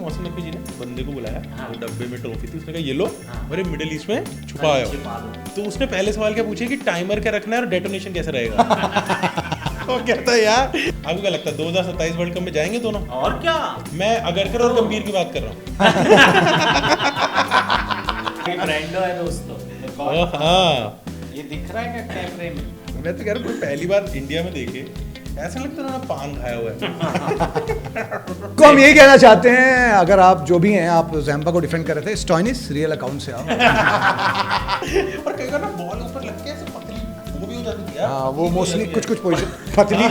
मोहसिन नकवी जी ने बंदे को बुलाया, हाँ। वो डब्बे में ट्रॉफी थी, उसने कहा ये लो हाँ। और ये मिडिल ईस्ट में छुपा आओ। तो उसने पहले सवाल क्या पूछे कि टाइमर क्या रखना है और डेटोनेशन कैसे रहेगा। वो कहता है यार आपको क्या लगता है 2027 वर्ल्ड कप में जाएंगे दोनों? और क्या, मैं अगरकर और गंभीर की बात कर रहा हूँ। ब्रांडो है दोस्तों, हाँ ये दिख रहा है क्या कैमरे में? मैं तो कह रहा हूँ पहली बार इंडिया में देखे, ऐसा लगता है उन्होंने पान खाया हुआ है। तो हम यही कहना चाहते हैं, अगर आप जो भी हैं, आप ज़ैम्पा को डिफेंड कर रहे थे, स्टॉइनिस रियल अकाउंट से आओ। और कई बार ना बॉल ऊपर लग के ऐसे पतली वो भी हो जाती है। हाँ, वो मोस्टली कुछ पोजीशन पतली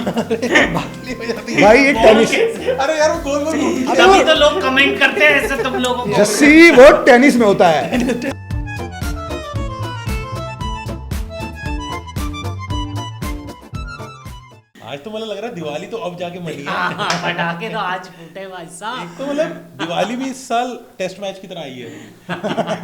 पतली हो जाती है भाई, एक टेनिस। अरे यार वो गोल गोल तभी तो लोग कमेंट करते हैं ऐसे तुम लोगों को। जस्सी वो टेनिस में होता है। आज तो मतलब लग रहा है दिवाली तो अब जाके मनी है। हाँ, पटाखे तो आज फूटे भाई साहब। एक तो मतलब दिवाली भी इस साल टेस्ट मैच की तरह आई है।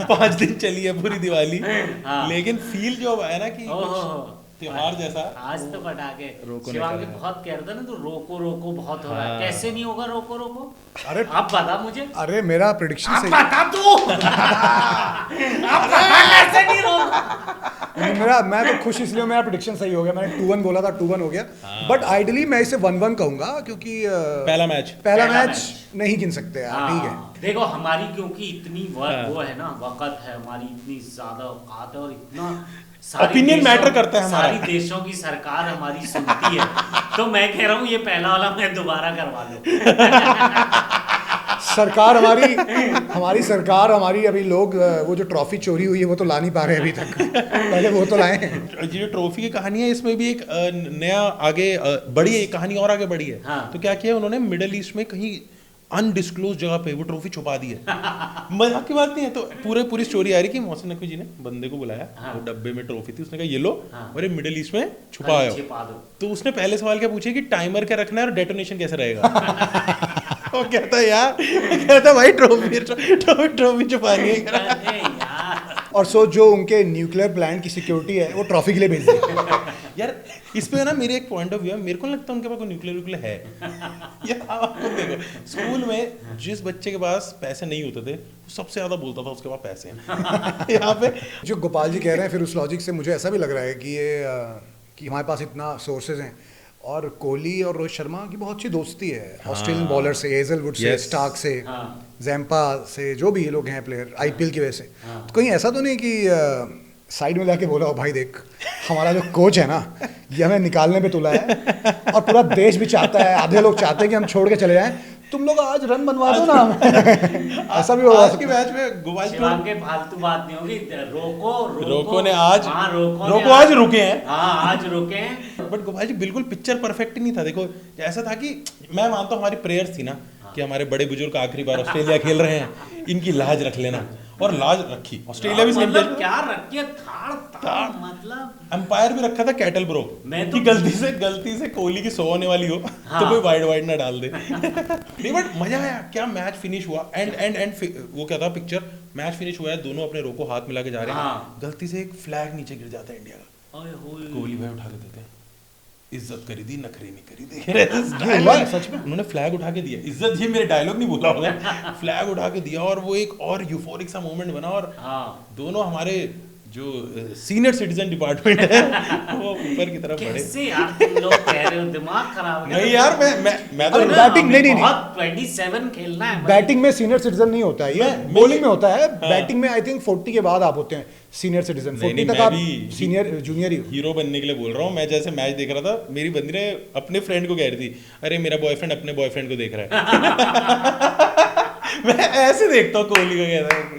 5 दिन चली है पूरी दिवाली, हाँ। लेकिन फील जो आया ना कि ओहो, कुछ त्योहार जैसा। आज तो पटाखे रोको शिवांगी निकल रहा है। बहुत कह रहा था ना, तो रोको रोको बहुत हो रहा है। हाँ। कैसे नहीं होगा रोको रोको? अरे आप बता मुझे, अरे मेरा प्रेडिक्शन आप सही, बता तू। आप बता कैसे नहीं रोक? मैं तो खुश इसलिए हूं, मेरा प्रेडिक्शन सही हो गया। मैंने 2-1 बोला था, 2-1 हो गया। बट आइडियली मैं इसे 1-1 कहूंगा, क्योंकि पहला मैच पहला पहला मैच नहीं गिन सकते यार। ठीक है, हाँ, देखो हमारी क्योंकि इतनी हाँ। वो है ना, वक़्त है हमारी, इतनी ज्यादा औकात है और इतना सारी Opinion देशों- matter करता है हमारा। सारी देशों की सरकार हमारी सुनती है। तो मैं कह रहा हूँ ये पहला वाला मैं दोबारा करवा लूं। सरकार हमारी सरकार हमारी, अभी लोग वो जो ट्रॉफी चोरी हुई है वो तो ला नहीं पा रहे अभी तक। पहले वो तो लाए हैं। ये जो ट्रॉफी की कहानी है इसमें भी एक नया आगे बढ़ी है, एक कहानी और आगे बढ़ी है। हाँ। तो क्या किया उन्होंने, मिडिल ईस्ट में कहीं अनडिस्क्लोज जगह पे वो ट्रॉफी छुपा दी है। मजाक की बात नहीं है। तो पूरी स्टोरी आ रही कि मोहसिन नकवी जी ने बंदे को बुलाया, हाँ। वो डब्बे में ट्रॉफी थी, उसने कहा ये लो हाँ। और ये मिडिल ईस्ट में छुपा आओ। छिपा दो। तो उसने पहले सवाल क्या पूछे कि टाइमर क्या रखना है और डेटोनेशन कैसे रहेगा। वो कहता है यार, कहता है भाई ट्रॉफी छुपानी है। अरे यार, और सो जो उनके न्यूक्लियर प्लांट की सिक्योरिटी है वो ट्रॉफी के लिए भेज दी। यार इस पे ना मेरे एक पॉइंट ऑफ व्यू है, मेरे को नहीं लगता उनके पास कोई न्यूक्लियर है। यार आपको देखो, स्कूल में जिस बच्चे के पास पैसे नहीं होते थे वो सबसे ज्यादा बोलता था उसके पास पैसे हैं। यहाँ पे जो गोपाल जी कह रहे हैं, फिर उस लॉजिक से मुझे ऐसा भी लग रहा है कि ये कि हमारे पास इतना सोर्सेज हैं, और कोहली और रोहित शर्मा की बहुत अच्छी दोस्ती है ऑस्ट्रेलियन बॉलर से, हेजलवुड से, Yes. स्टार्क से, हाँ। ज़ैम्पा से, जो भी ये लोग हैं प्लेयर आईपीएल की वजह से। हाँ। तो कहीं ऐसा तो नहीं कि साइड में जाके बोला हो भाई देख हमारा जो कोच है ना ये हमें निकालने पे तुला है, और पूरा देश भी चाहता है, आधे लोग चाहते हैं कि हम छोड़ के चले जाएं, तुम लोग आज रन बनवा दो ना। ऐसा भी होगा। आज के मैच में गोपाल शिवांग के फालतू बात नहीं होगी। रोको ने आज हाँ, रोको आज रुके हैं। हाँ, आज रुके हैं। बट गोपाल जी बिल्कुल पिक्चर परफेक्ट नहीं था। देखो ऐसा था कि मैं मानता हूँ हमारी प्रेयर्स थी ना कि हमारे बड़े बुजुर्ग आखिरी बार ऑस्ट्रेलिया खेल रहे हैं, इनकी लाज रख लेना, और लाज रखी। ऑस्ट्रेलिया भी सेम मतलब क्या रखिए थाड़ मतलब अंपायर भी रखा था कैटल ब्रो, मैं कि तो- गलती से कोहली की 100 होने वाली हो हाँ। तो कोई वाइड ना डाल दे। नहीं बट मजा आया, क्या मैच फिनिश हुआ। एंड वो क्या था पिक्चर, मैच फिनिश हुआ है, दोनों अपने रोको हाथ मिला के जा रहे हैं, हाँ। गलती से एक फ्लैग नीचे गिर जाता है इंडिया का, ओए होए। कोहली भाई उठा के देते हैं, इज्जत करी दी नखरी नहीं करी दी। ये हुआ है सच में? उन्होंने फ्लैग उठा के दिया, इज्जत, ये मेरे डायलॉग नहीं बोला होगा, फ्लैग उठा के दिया, और वो एक और यूफोरिक सा मोमेंट बना, और हाँ, दोनों हमारे जो सीनियर सिटीजन डिपार्टमेंट है वो ऊपर की तरफ बढ़े। कैसे यार तुम लोग कह रहे हो, दिमाग खराब हो गया। नहीं यार मैं तो अरे ना, बैटिंग हमें नहीं। बहुत 27 खेलना है भाई। बैटिंग में सीनियर सिटीजन नहीं होता है, ये मैं- बॉलिंग में होता है। हाँ। बैटिंग में आई थिंक 40 के बाद आप होते हैं सीनियर सिटीजन। 40 तक मैं आप भी सीनियर जूनियर ही हो। हीरो बनने के लिए बोल रहा हूँ। मैं जैसे मैच देख रहा था, मेरी बंदी ने अपने फ्रेंड को कह रही थी, अरे मेरा बॉयफ्रेंड अपने बॉयफ्रेंड को देख रहा है। मैं ऐसे देखता हूँ कोहली को,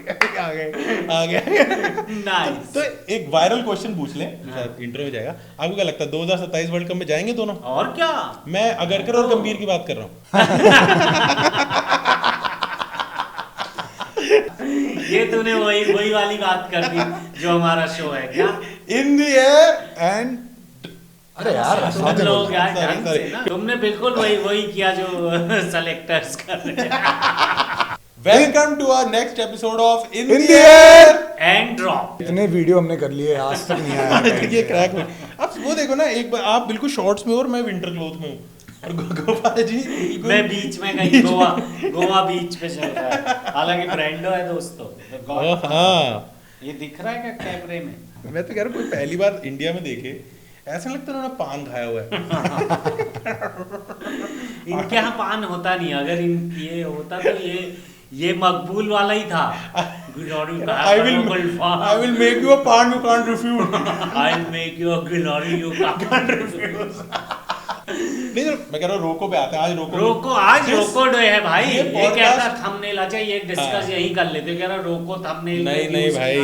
कहता है आ गया। नाइस। तो एक वायरल क्वेश्चन पूछ लें, शायद इंट्रो में जाएगा। आपको क्या लगता है 2027 वर्ल्ड कप में जाएंगे दोनों? और क्या, मैं अगरकर और गंभीर की बात कर रहा हूँ। ये तूने वही वाली बात कर दी जो हमारा शो है क्या? इन द एयर एंड अरे यार तुम हंसाते लोग बोलो। यार Sorry, ढंग sorry. से ना, तुमने बिल्कुल वही किया जो सेलेक्टर्स कर रहे हैं। Welcome to our next episode of in In the the air. And drop. इतने वीडियो हमने कर लिए, आज तक नहीं आया। ये क्रैक में अब वो देखो ना, एक बार आप बिल्कुल शॉर्ट्स में हो और मैं विंटर क्लोथ में हूँ। और गोपाल जी मैं बीच में कहीं गोवा बीच पे चल रहा है, हालांकि ब्रांडो है दोस्तों। हाँ ये दिख रहा है क्या कैमरे में? मैं तो कह रहा हूँ कोई पहली बार इंडिया में देखे ऐसा लगता है उन्होंने पान खाया हुआ है। इनके यहाँ पान होता नहीं, अगर ये होता तो ये मकबूल वाला ही था। I will make you a pan you can't refuse. I'll make you a glory you can't refuse. नहीं तो मैं कह रहा हूँ रोको पे आते हैं आज आज रोको डे है भाई। ये ये क्या था podcast- थंबनेल, अच्छा ये डिस्कस यही कर लेते, कह रहा रोको थंबनेल। नहीं भाई।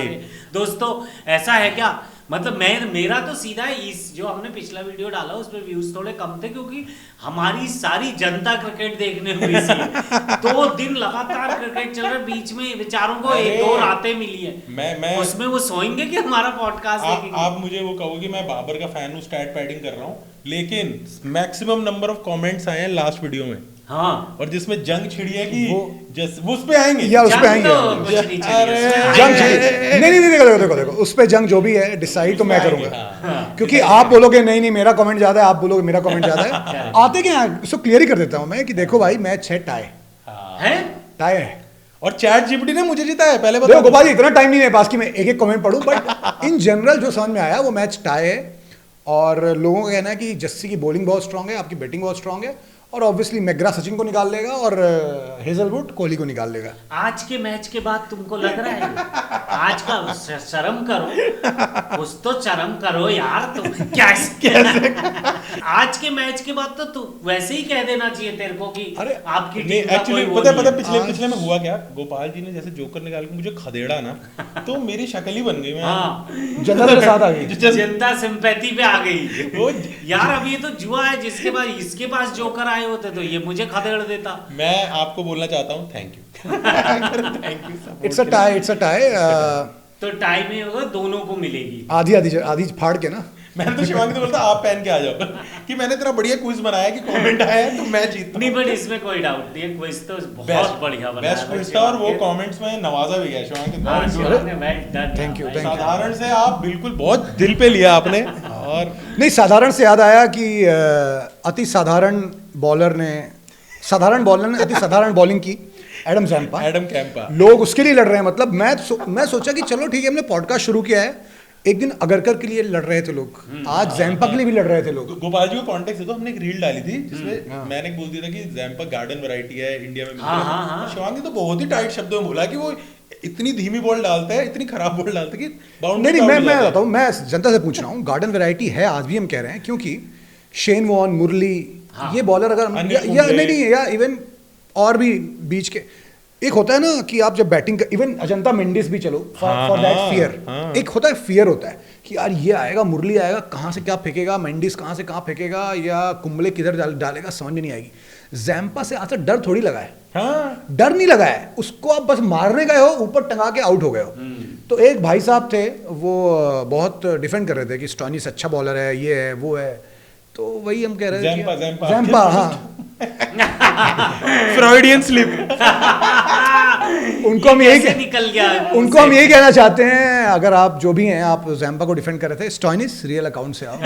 दोस्तों ऐसा है क्या, मतलब मेरा तो सीधा इस जो हमने पिछला वीडियो डाला उस पर व्यूज थोड़े कम थे, क्योंकि हमारी सारी जनता क्रिकेट देखने हुई थी। 2 दिन लगातार क्रिकेट चल रहा है, बीच में बेचारों को 1-2 रातें मिली है। मैं उसमें वो सोएंगे कि हमारा पॉडकास्ट देखेंगे? आप मुझे वो कहोगे मैं बाबर का फैन हूँ, स्टैट पैडिंग कर रहा हूँ, लेकिन मैक्सिमम नंबर ऑफ कमेंट्स आए हैं लास्ट वीडियो में। हाँ, और जिसमें जंग छिड़ी है कि वो उस पे आएंगे या उस पे आएंगे। जंग देखो उस पे जंग जो भी है डिसाइड तो मैं करूंगा, क्योंकि आप बोलोगे नहीं मेरा कमेंट ज्यादा है, आप बोलोगे मेरा कमेंट ज्यादा है। आते क्या है इसको क्लियर ही कर देता हूँ मैं कि देखो भाई मैच है टाई है और चैट जीपीटी ने मुझे जीता है। पहले देखो बताओ गोपाल जी इतना टाइम नहीं है पास कि मैं एक कमेंट पढ़ूं, बट इन जनरल जो समझ में आया वो मैच टाई है। और लोगों का कहना है कि जस्सी की बॉलिंग बहुत स्ट्रांग है, आपकी बैटिंग बहुत स्ट्रांग है, और ऑब्वियसली मैकग्रा सचिन को निकाल लेगा और हेजलवुड कोहली को निकाल लेगा। आज के मैच के बाद तुमको लग रहा है आज का शर्म करो, कुछ तो शर्म करो यार तुम। कैसे आज के मैच के बाद तो तू वैसे ही कह देना चाहिए तेरे को कि अरे आपकी नहीं टीम का एक्चुअली कोई वो पता नहीं है। पिछले में हुआ क्या, गोपाल जी ने जैसे जोकर निकाल के मुझे खदेड़ा ना तो मेरी शक्ल ही बन गई। मैं हाँ, जनता मेरे साथ आ गई, जनता सिंपैथी पे आ गई। वो यार अब ये तो जुआ है, जिसके पास इसके पास जोकर आए होते तो ये मुझे खदेड़ देता। मैं आपको बोलना चाहता हूँ thank you. It's a tie. तो टाई में होगा, दोनों को मिलेगी। आधी फाड़ के ना। मैंने तो शिवांगी को बोलता आप पहन के आ जाओ कि मैंने तेरा बढ़िया क्विज बनाया कि कमेंट आया है तो मैं जीता। नहीं बट इसमें कोई डाउट नहीं है, क्विज तो बहुत बढ़िया बनाया। बेस्ट क्विज था और वो कमेंट्स में नवाजा भी गया शिवांगी। हाँ, शिवांगी ने well done Thank you, यार, thank you. साधारण से आप बिल्कुल बहुत दिल पे लिया आपने। और नहीं साधारण से याद आया कि अति साधारण बॉलर ने अति साधारण बॉलिंग की, एडम कैम्पा। लोग उसके लिए लड़ रहे हैं। मतलब मैं सोचा कि चलो ठीक है, हमने पॉडकास्ट शुरू किया है, एक दिन अगरकर के लिए लड़ रहे थे लोग, आज जैम्पा के लिए भी लड़ रहे थे लोग। गोपाल जी को कॉन्टेक्स्ट है तो हमने एक रील डाली थी जिसमें मैंने बोल दिया था कि जैम्पा गार्डन वैरायटी है, इंडिया में मिलती है। शिवांगी तो बहुत ही टाइट शब्दों में बोला कि वो इतनी धीमी बॉल डालता है, इतनी खराब बॉल डालता है कि बाउंड्री। नहीं मैं बताता हूँ, मैं जनता से पूछ रहा हूँ, गार्डन वैरायटी है आज भी हम कह रहे हैं, क्योंकि शेन वॉर्न, मुरली, ये बॉलर अगर या इवन और भी बीच के, एक होता है ना कि आप जब बैटिंग कर, इवन अजंता मेंडिस भी चलो फॉर दैट फियर, एक होता है फियर होता है कि यार ये आएगा, मुरली आएगा, कहाँ से क्या फेंकेगा, मेंडिस कहाँ से कहाँ फेंकेगा, या कुंबले किधर डालेगा, समझ में नहीं आएगी। जैम्पा से आज तक डर थोड़ी लगा है। हाँ। डर नहीं लगा है उसको, आप बस मारने गए हो, ऊपर टंगा के आउट हो गए हो। तो एक भाई साहब थे वो बहुत डिफेंड कर रहे थे कि स्टॉइनिस अच्छा बॉलर है, ये है वो है, तो वही हम कह रहे थे जैम्पा हाँ फ्रॉइडियन स्लिप। उनको हम यही निकल गया, उनको हम यही कहना चाहते हैं, अगर आप जो भी हैं, आप जैम्पा को डिफेंड कर रहे थे, स्टॉइनिस रियल अकाउंट से आओ।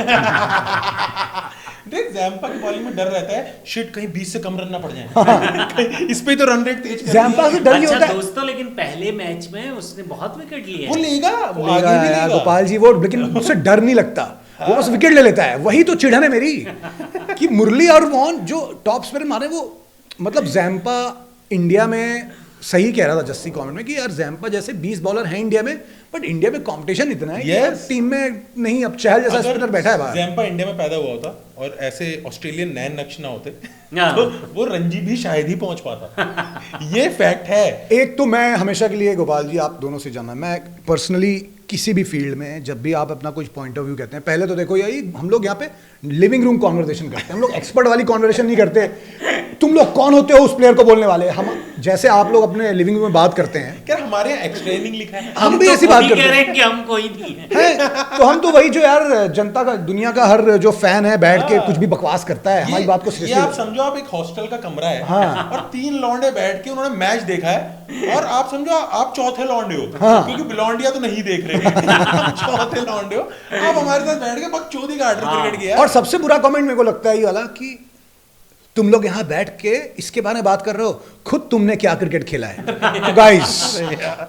देख जैम्पा की बॉलिंग में डर रहता है, शिट कहीं 20 से कम रन ना पड़ जाए। इस पे तो रन रेट तेज कर जैम्पा से डर नहीं होता है दोस्तों, लेकिन पहले मैच में उसने बहुत विकेट लिए। वो लेगा, वो आगे भी लेगा गोपाल जी, वो लेकिन उससे डर नहीं लगता, वो बस विकेट ले लेता है। वही तो चिढ़न है मेरी कि मुरली और वॉन जो टॉप स्पिनर मारे, वो मतलब जैम्पा इंडिया में, सही कह रहा था जस्सी कमेंट में कि यार जैम्पा जैसे 20 बॉलर हैं इंडिया में, बट इंडिया में कंपटीशन इतना है कि टीम में नहीं, अब चहल जैसा स्पिनर बैठा है बाहर। जैम्पा इंडिया में पैदा हुआ होता और ऐसे ऑस्ट्रेलियन नैन नक्श ना होते तो वो रणजी भी शायद ही पहुंच पाता। ये फैक्ट है। एक तो मैं हमेशा के लिए, गोपाल जी आप दोनों से जानना, मैं पर्सनली किसी भी फील्ड में जब भी आप अपना कुछ पॉइंट ऑफ व्यू कहते हैं, पहले तो देखो यही हम लोग यहाँ पे लिविंग रूम कॉन्वर्सेशन करते हैं, हम लोग एक्सपर्ट वाली कॉन्वर्सेशन नहीं करते। तुम लोग कौन होते हो उस प्लेयर को बोलने वाले? हम जैसे आप लोग अपने लिविंग रूम में बात करते हैं, क्या हमारे यहाँ एक्सप्लेनिंग लिखा है? हम भी ऐसी बात करते हैं कि हम कोई नहीं है। तो हम तो वही जो यार जनता का, दुनिया का हर जो फैन है बैठ के कुछ भी बकवास करता है, हमारी बात को ये आप समझो, आप एक हॉस्टल का कमरा है और 3 लौंडे बैठ के उन्होंने मैच देखा है और आप समझो आप चौथे लौंडे हो, क्योंकि बिलौंडिया तो नहीं देख रहे, चौथे लौंडे हो, आप हमारे साथ बैठ के बकचोदी काट रहे क्रिकेट की। और सबसे बुरा कमेंट मेरे को लगता है ये वाला कि तुम लोग यहाँ बैठ के इसके बारे में बात कर रहे हो, खुद तुमने क्या क्रिकेट खेला है? तो गाइस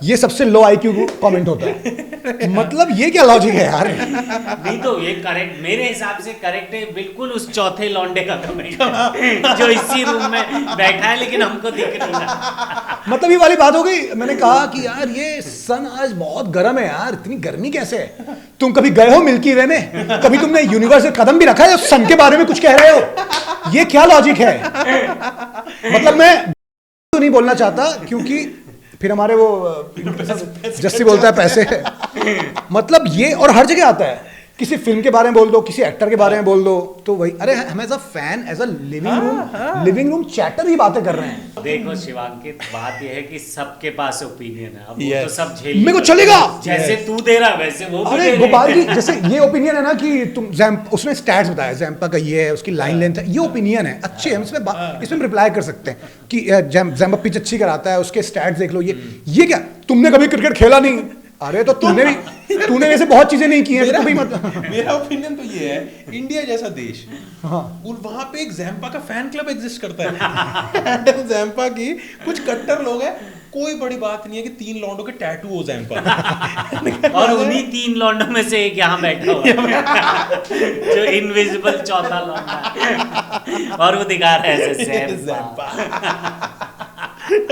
ये सबसे लो आईक्यू कमेंट होता है। मतलब ये क्या लॉजिक है यार? नहीं तो ये करेक्ट, मेरे हिसाब से करेक्ट है बिल्कुल उस चौथे लौंडे का कमेंट जो इसी रूम में बैठा है लेकिन हमको दिख नहीं रहा। मतलब ये वाली बात हो गई। मैंने कहा कि यार ये सन आज बहुत गर्म है यार, इतनी गर्मी कैसे है? तुम कभी गए हो मिल्की वे में? कभी तुमने यूनिवर्स में कदम भी रखा है? सन के बारे में कुछ कह रहे हो? ये क्या लॉजिक है? मतलब मैं तो नहीं बोलना चाहता क्योंकि फिर हमारे वो जस्सी बोलता है पैसे। मतलब ये और हर जगह आता है, किसी फिल्म के बारे में बोल दो, किसी एक्टर के बारे में बोल दो, तो वही अरे हम as a fan, as a living room chatter ही बातें कर रहे हैं। देखो शिवांकित, बात यह है कि सबके पास ओपिनियन है, अब वो Yes. तो सब झेल मेरे को चलेगा। जैसे तू दे रहा वैसे वो भी अरे दे रहे गोपाल जी, हैं। जैसे ये ओपिनियन है ना कि तुम उसने स्टैट्स बताया, जैम्पा का ये है, उसकी लाइन लेंथ है, ये ओपिनियन है, अच्छे हैं, इसमें रिप्लाई कर सकते हैं कि जैम्पा पिच अच्छी कराता है, उसके स्टैट्स देख लो। ये क्या, तुमने कभी क्रिकेट खेला नहीं? अरे तो तूने वैसे बहुत चीजें नहीं की हैं, तो भी मत। मेरा ओपिनियन तो ये है, इंडिया जैसा देश, हाँ। वहां पे एक जैम्पा का फैन क्लब एग्जिस्ट करता है। एडम जैम्पा की कुछ कट्टर लोग हैं, कोई बड़ी बात नहीं है कि 3 लौंडों के टैटू हो जैम्पा। और उन्हीं 3 लौंडों में से एक यहाँ बैठा हुआ है जो इनविजिबल चौथा लौंडा है। और वो दिखा रहा है ऐसे जैम्पा।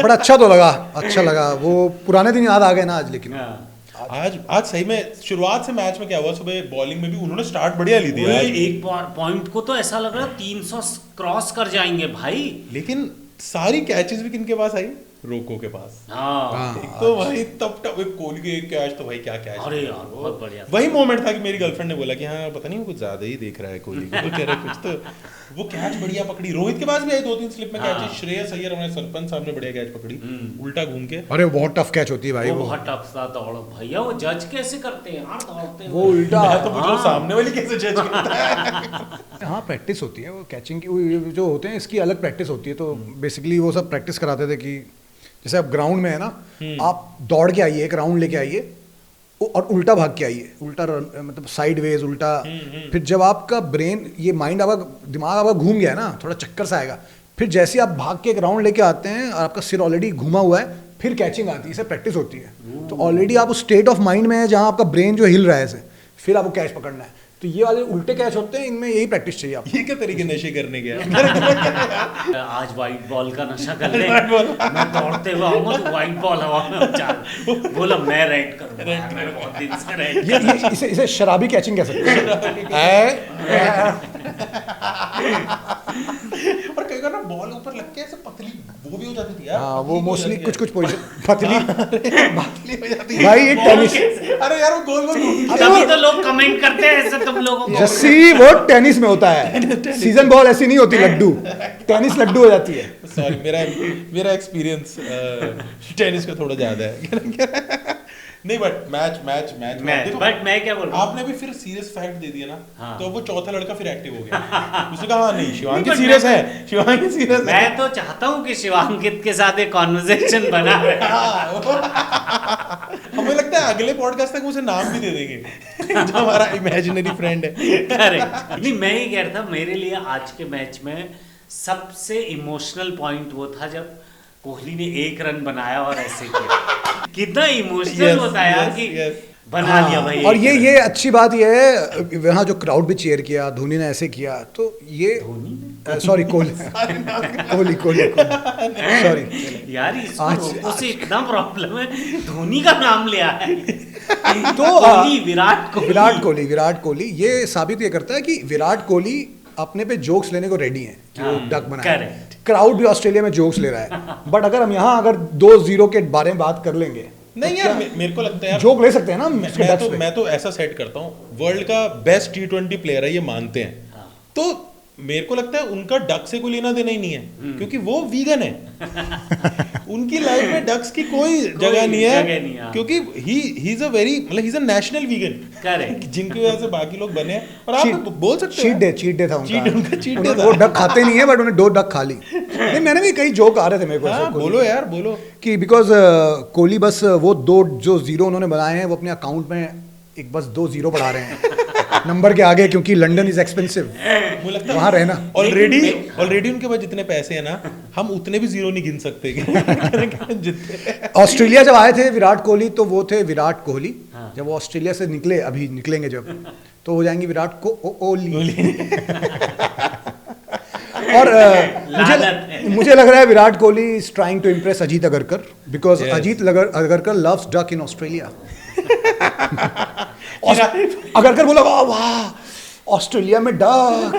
बड़ा अच्छा तो लगा, अच्छा लगा। वो पुराने दिन याद आ गए ना आज। लेकिन हाँ। आज सही में शुरुआत से मैच में क्या हुआ, सुबह बॉलिंग में भी उन्होंने स्टार्ट बढ़िया ली थी आज। एक पॉइंट को तो ऐसा लग रहा है 300 क्रॉस कर जाएंगे भाई। लेकिन सारी कैचेस भी किनके पास आई? रोको के पास। हाँ। एक तो भाई तब कोहली के एक कैच, तो भाई क्या कैच। अरे यार बहुत बढ़िया। वही मोमेंट था कि मेरी गर्लफ्रेंड ने बोला कि हाँ पता नहीं वो कुछ ज्यादा ही देख रहा है कोहली को, तो कह रहे कुछ तो वो कैच बढ़िया पकड़ी। रोहित के पास भी आई 2-3 स्लिप में हाँ। कैच। श्रेयस अय्यर हमारे सरपंच साहब ने बढ़िया कैच पकड़ी, उल्टा घूम के। अरे बहुत टफ कैच होती है भाई वो वो। बहुत टफ था दौड़ भैया। वो जज कैसे करते हैं यार दौड़ते वो उल्टा। मैं तो पूछ रहा हूँ सामने वाली कैसे जज करता है। हाँ प्रैक्टिस होती है वो कैचिंग की, वो जो होते हैं इसकी अलग प्रैक्टिस होती है। तो बेसिकली वो सब प्रैक्टिस कराते थे कि जैसे आप ग्राउंड में है ना, आप दौड़ के आइए, एक राउंड लेके आइए और उल्टा भाग के आइए, उल्टा मतलब साइडवेज उल्टा। फिर जब आपका ब्रेन, ये माइंड आपका, दिमाग आपका घूम गया है ना, थोड़ा चक्कर सा आएगा, फिर जैसे आप भाग के एक राउंड लेके आते हैं और आपका सिर ऑलरेडी घूमा हुआ है, फिर कैचिंग आती है। इसे प्रैक्टिस होती है। तो ऑलरेडी आप उस स्टेट ऑफ माइंड में है जहाँ आपका ब्रेन जो हिल रहा है ऐसे, फिर आपको कैच पकड़ना है। तो ये वाले उल्टे कैच होते हैं, इनमें यही प्रैक्टिस चाहिए आपको। ये क्या तरीके नशे करने के? आज व्हाइट बॉल का नशा कर ले, मैं दौड़ते हुए आऊंगा तो व्हाइट बॉल हवा में उछाल, बोला मैं रेड करूंगा यार, मैं बहुत दिन से रेड। ये इसे शराबी कैचिंग कह सकते हैं। और कई बार ना बॉल ऊपर लग के ऐसे पतली वो भी हो जाती थी यार। हाँ वो पतली मोस्टली हो जाती कुछ पोजीशन पतली पतली हो जाती है। भाई ये टेनिस, अरे यार वो गोल गोल घूमती है। तभी तो लोग कमेंट करते हैं ऐसे तुम लोगों को। जस्सी वो टेनिस में होता है, सीजन बॉल ऐसी नहीं होती लड्डू, टेनिस लड्डू हो जाती है। सॉरी, मेरा एक्सपीरियंस टेनिस का थोड़ा ज्यादा है। नहीं बट मैच देखो, बट मैं क्या बोल रहा हूँ, आपने भी फिर सीरियस फैक्ट दे दिया ना। हाँ। तो वो चौथा लड़का फिर एक्टिव हो गया। उसने कहा हाँ नहीं शिवांगी नहीं, but सीरियस मैं- है, शिवांगी सीरियस है। मैं तो चाहता हूँ कि शिवांकित के साथ एक कॉन्वर्सेशन बना रहे। हमें लगता है अगले पॉडकास्ट तक उसे नाम भी दे देंगे जो हमारा इमेजिनरी फ्रेंड है। करेक्ट। नहीं मैं ही कह रहा था, मेरे लिए आज के मैच में सबसे इमोशनल पॉइंट वो था जब कोहली ने 1 रन बनाया और ऐसे किया। कितना इमोशनल Yes, होता है यार yes, कि yes. बना लिया भाई। और 1 ये रन। अच्छी बात ये है, वहाँ जो क्राउड भी चीयर किया, धोनी ने ऐसे किया, तो ये सॉरी कोहली सॉरी यार इसको आज- लोगों से इतना प्रॉब्लम है, धोनी का नाम लिया है। तो कोहली, विराट कोहली ये साबित ये करता है कि विराट कोहली अपने पे जोक्स लेने को रेडी है कि वो हाँ, डक बनाए। correct. क्राउड भी ऑस्ट्रेलिया में जोक्स ले रहा है, बट अगर हम यहाँ अगर 2-0 के बारे में बात कर लेंगे, नहीं यार मेरे को लगता है यार, जोक ले सकते हैं ना हम उसके ducks पे। मैं तो ऐसा सेट करता हूँ, वर्ल्ड का बेस्ट T20 प्लेयर है ये मानते हैं, हाँ। तो मेरे को लगता है उनका डक से कोई लेना देना ही नहीं है, क्योंकि वो वीगन है। उनकी लाइफ में डक्स की कोई जगह नहीं जगह नहीं, है, हाँ। क्योंकि ही इज अ वेरी मतलब he is a national vegan, correct. जिनकी वजह से बाकी लोग बने हैं। और आप बोल सकते चीट हो डे था उनका cheat day था। वो डक खाते नहीं है, बट उन्हें 2 डक खा ली। नहीं मैंने भी कई जोक आ रहे थे मेरे को ऐसे हाँ, कोहली बोलो यार बोलो। कि बिकॉज कोहली बस वो 2 जो 0 उन्होंने बनाए हैं वो अपने अकाउंट में एक बस 2 0 बढ़ा रहे हैं। नंबर के आगे, क्योंकि लंदन इज एक्सपेंसिव, मुझे लगता है वहाँ रहना। ऑलरेडी उनके पास जितने पैसे हैं ना, हम उतने भी जीरो नहीं गिन सकते जितने। ऑस्ट्रेलिया जब आए थे विराट कोहली, तो वो थे विराट कोहली। हाँ। जब वो ऑस्ट्रेलिया से निकले, अभी निकलेंगे जब, तो हो जाएंगे विराट कोहली। और मुझे लग रहा है Virat Kohli is trying to impress Ajit Agarkar, because Yes. Ajit Agarkar loves duck in Australia. Agarkar बोला वाह ऑस्ट्रेलिया में डक।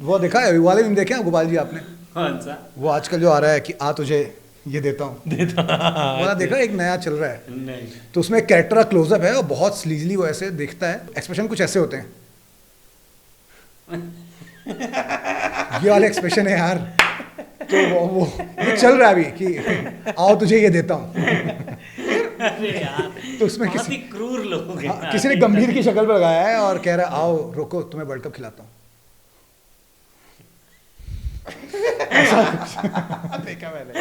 वो देखा है, वो वाले भी देखे हैं गोपाल जी आपने? कौन सा? वो आजकल जो आ रहा है कि आ तुझे ये देता हूँ, वाला देखा, एक नया चल रहा है। नहीं। तो उसमें कैरेक्टर का क्लोजअप है और बहुत स्लीजली वो ऐसे दिखता है, एक्सप्रेशन कुछ ऐसे होते हैं। ये वाले एक्सप्रेशन है यार। तो वो ये चल रहा है अभी कि आओ तुझे ये देता हूँ। अरे यार, तो उसमें बहुत ही क्रूर लोग हैं। हाँ, किसी ने गंभीर की शक्ल पर लगाया है और कह रहा है आओ रोको तुम्हें वर्ल्ड कप खिलाता हूँ। देखा मैंने।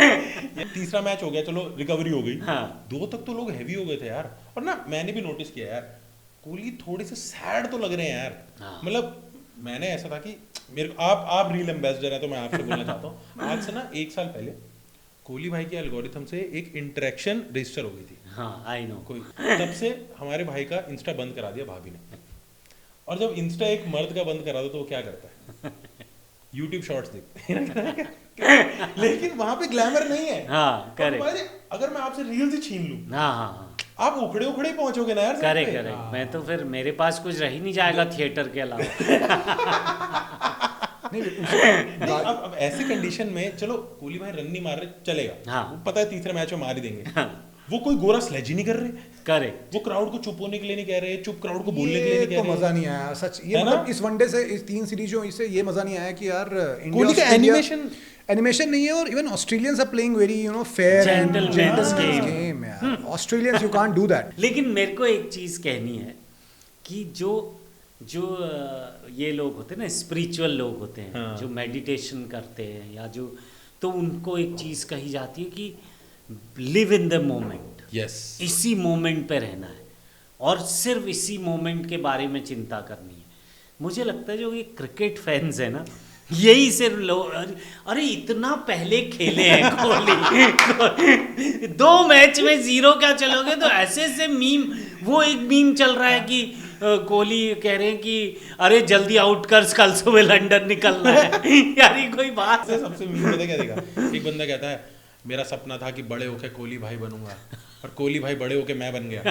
ये तीसरा मैच हो गया, चलो रिकवरी हो गई। हाँ। 2 तक तो लोग हैवी हो गए थे यार। और ना मैंने भी नोटिस किया यार, कोहली थोड़े से सैड तो लग रहे हैं यार। हाँ। मतलब मैंने ऐसा था कि मेरे को आप रील एम्बेसडर है तो मैं आपसे बोलना चाहता हूँ, आज से ना 1 साल पहले कोहली भाई के एल्गोरिथम से एक इंटरेक्शन रजिस्टर हो गई थी। हाँ, आई नो। कोई तब से हमारे भाई का इंस्टा बंद करा दिया भाभी ने। और जब इंस्टा एक मर्द का बंद करा दो तो वो क्या करता है? यूट्यूब शॉर्ट्स देखते हैं। लेकिन वहां पे ग्लैमर नहीं है। हाँ, और करेक्ट। भाई, अगर मैं आपसे रील्स ही छीन लूं, हाँ हाँ हाँ, आप उखड़े उखड़े पहुंचोगे ना यार। सब करेक्ट पे। करेक्ट। मैं तो फिर मेरे पास कुछ रह ही नहीं जाएगा थिएटर के अलावा। नहीं, अब ऐसी कंडीशन में चलो कोहली भाई रन नहीं मार रहे चलेगा। हाँ। वो पता है तीसरे मैच में मार ही देंगे। हाँ। वो कोई गोरा स्लेज ही नहीं कर रहे। करेक्ट। वो क्राउड को चुप होने के लिए नहीं कह रहे, चुप क्राउड को बोलने के लिए ये नहीं कह तो रहे। मजा नहीं आया सच। ये है ना? मतलब इस वनडे से, इस 3 सीरीजों से ये मजा नहीं आया कि यार कोहली का एनिमेशन नहीं है। और even Australians are playing very fair and Gentleman's game यार। Australians you can't do that. लेकिन मेरे को एक चीज कहनी है कि जो ये लोग होते हैं ना, स्पिरिचुअल लोग होते हैं, हाँ। जो मेडिटेशन करते हैं या जो, तो उनको एक चीज कही जाती है कि live in the moment. Yes. इसी मोमेंट पे रहना है और सिर्फ इसी मोमेंट के बारे में चिंता करनी है। मुझे लगता है जो ये क्रिकेट फैंस है ना, यही सिर्फ लोग, अरे इतना पहले खेले हैं कोहली। 2 मैच में 0 क्या चलोगे? तो ऐसे ऐसे मीम, वो एक मीम चल रहा है कि कोहली कह रहे हैं कि अरे जल्दी आउट कर, कल सुबह लंदन निकलना है। यार ये कोई बात है? सबसे मीम पता क्या देखा, एक बंदा कहता है मेरा सपना था कि बड़े होके कोहली भाई बनूंगा, और कोहली भाई बड़े होके मैं बन गया।